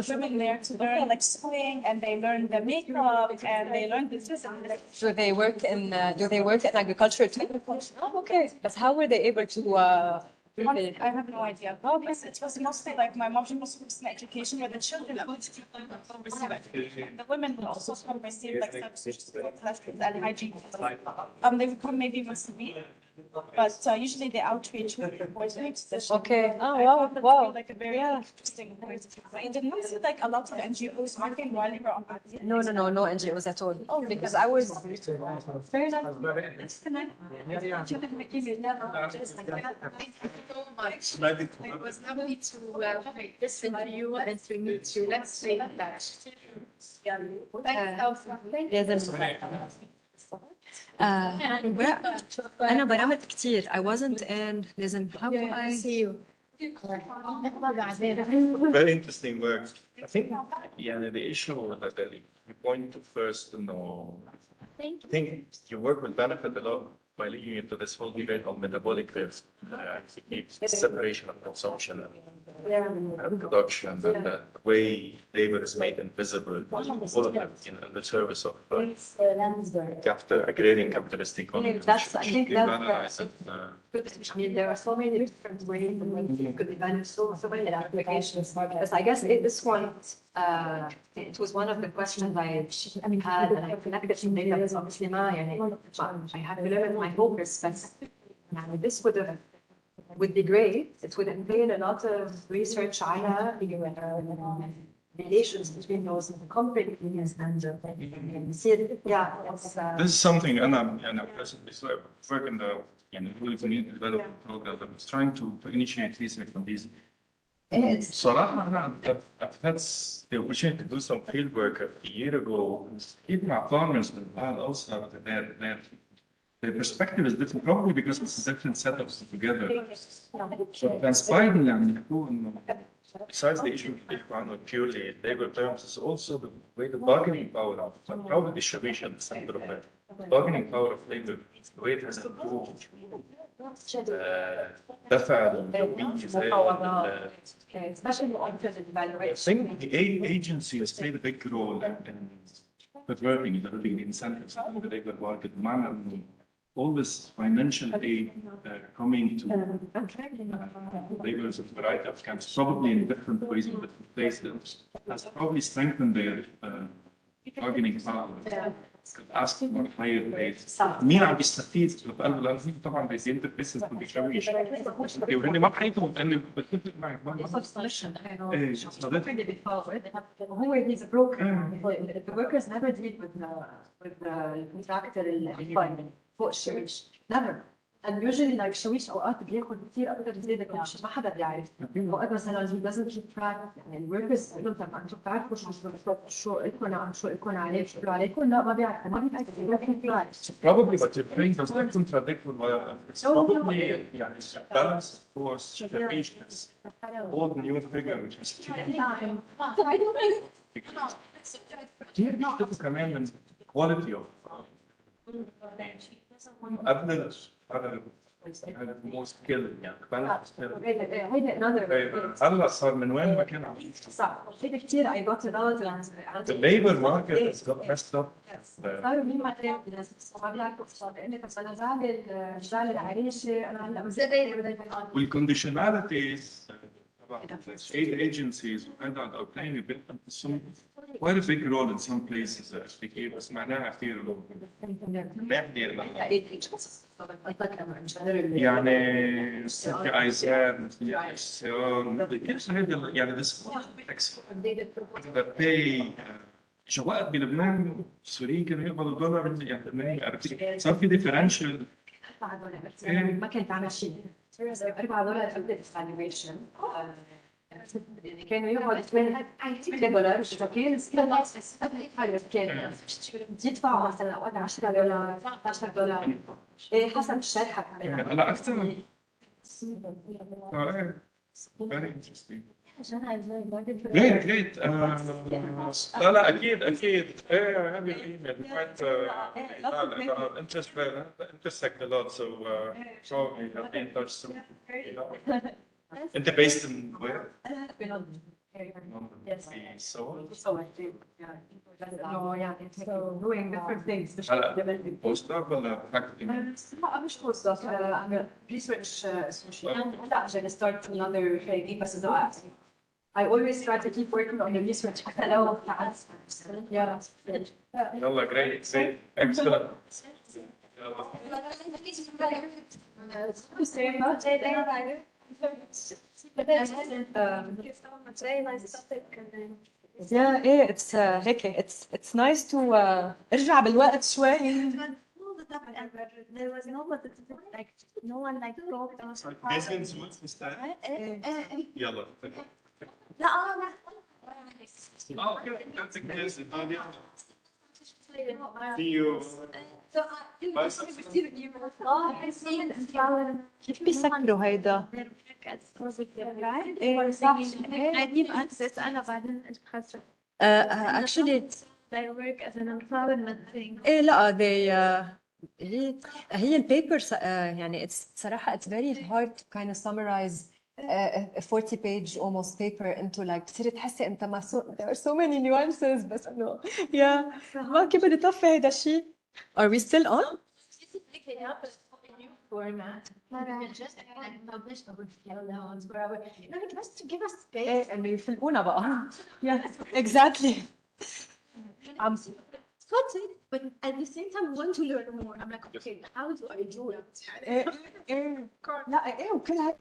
women there to learn like sewing, and they learned the makeup, and they learned this. Do they work in agriculture too? Oh, okay. But how were they able to I have no idea. It was mostly like my mom was in education where the children receive education. The women will also come receive like support lessons and hygiene. They would come maybe once a week, but usually they outreach with the boys' position. Okay. Oh, wow. Like a very interesting point. I did not see like a lot of NGOs working while you were on that. No NGOs at all. Oh, because I was fair enough. So much. It was lovely to listen to you and to meet you. Let's stay in touch. أنا برمت كتير. I wasn't in. لازم. How do I see you? Very interesting work. I think, the issue that you point to first, I think your work will benefit a lot by leading into this whole debate on metabolic risk, separation of consumption and production, and the way labor is made invisible, all of them in the service of agrarian capitalist economy. I think that's I mean, there are so many different ways in which you could develop so many applications. Because I guess this one, it was one of the questions I had, and I connected to data with obviously I had to limit my focus, but this would be great. It would entail a lot of research. I have relations between those companies and Syria. Yeah, it's, This is something, and I personally work in the community development program. I'm trying to initiate research on these. صراحة أنا I've had the opportunity to do some field work a year ago. Even my farmers in Nepal also, their perspective is different, probably because it's different setups together. So transpired يعني يكون besides the issue of purely labor terms, is also the way the bargaining power of probably the Shabish at the center of it. Bargaining power of labor, the way it has improved. دفع especially on the I think the agencies played a big role in perverting, developing the incentives of the labor market. All this financial aid coming to laborers of a variety of camps, probably in different ways in different places, has probably strengthened their bargaining power. Ask for higher rates. مين عم بيستفيد في قلب الأرض؟ طبعا بيزيد البيزنس بالشويش. وهن ما بحيثهم أنا بتفق معك. هو he's a broker. The workers never deal with the contractor اللي فوق الشويش. Never. And usually like الشويش أوقات بياخد كثير أكثر زيادة كل شيء ما حدا بيعرف. أوقات مثلا he doesn't keep track. يعني الworkers بيقولوا طب أنتم بتعرفوا شو إلكم عليه شو عليكم لا ما بيعرفوا ما بيعرفوا. Probably what you're saying does not contradict with what it's probably يعني balance of course the patience. All the new figure which is because كمان من quality of قبل هذا more skill يعني هلا صار من وين ما كان عم صح هيدا كثير I got it out the labor market has got messed up. صاروا مين ما بيعرفوا اقتصاد لاني بس انا زعل العريشه انا هلا مزدي والconditionalities aid agencies are playing a bit quite a big role in some places actually بس معناها كثير يعني ايزان يعني this the pay شوقت بلبنان السوريين كانوا يقبضوا دولار يعني صار في ديفرنشال ما كانت عامل شيء $4 قبل الفالويشن كانوا يقعدوا $8 فكان كان يدفعوا مثلا اوقات $10 $15 حسب الشرحه هلا اكثر very interesting. Great. لا اكيد ايه هذه الايميل intersect a lot so probably I'll be in touch soon. انت based in where? Yes. So doing different things postdoc ولا faculty? لا مش postdoc I'm a research associate لا عشان start another PhD بس إذا I always try to keep working on the research حتى لو تعبت يلا great excellent Yeah, it's هيك it's nice to ارجع بالوقت شوي. There was no one like broke those. يلا لا see you كيف بيسكروا هيدا؟ ايه صح عندي access أنا بعدين اتخصصت. Actually I work as an environment thing. ايه لا هي البيبر يعني صراحة it's very hard to kind of summarize a 40 page almost paper into like بتصيري تحسي انت ما there are so many nuances بس انه ما كيف بدي طفي هيدا الشيء. Are we still on? Format. Just published just to give us space. انه يفلقونا بقى. Yeah, exactly. But at the same time, I want to learn more. I'm like, okay, how do I do it? لا وكلها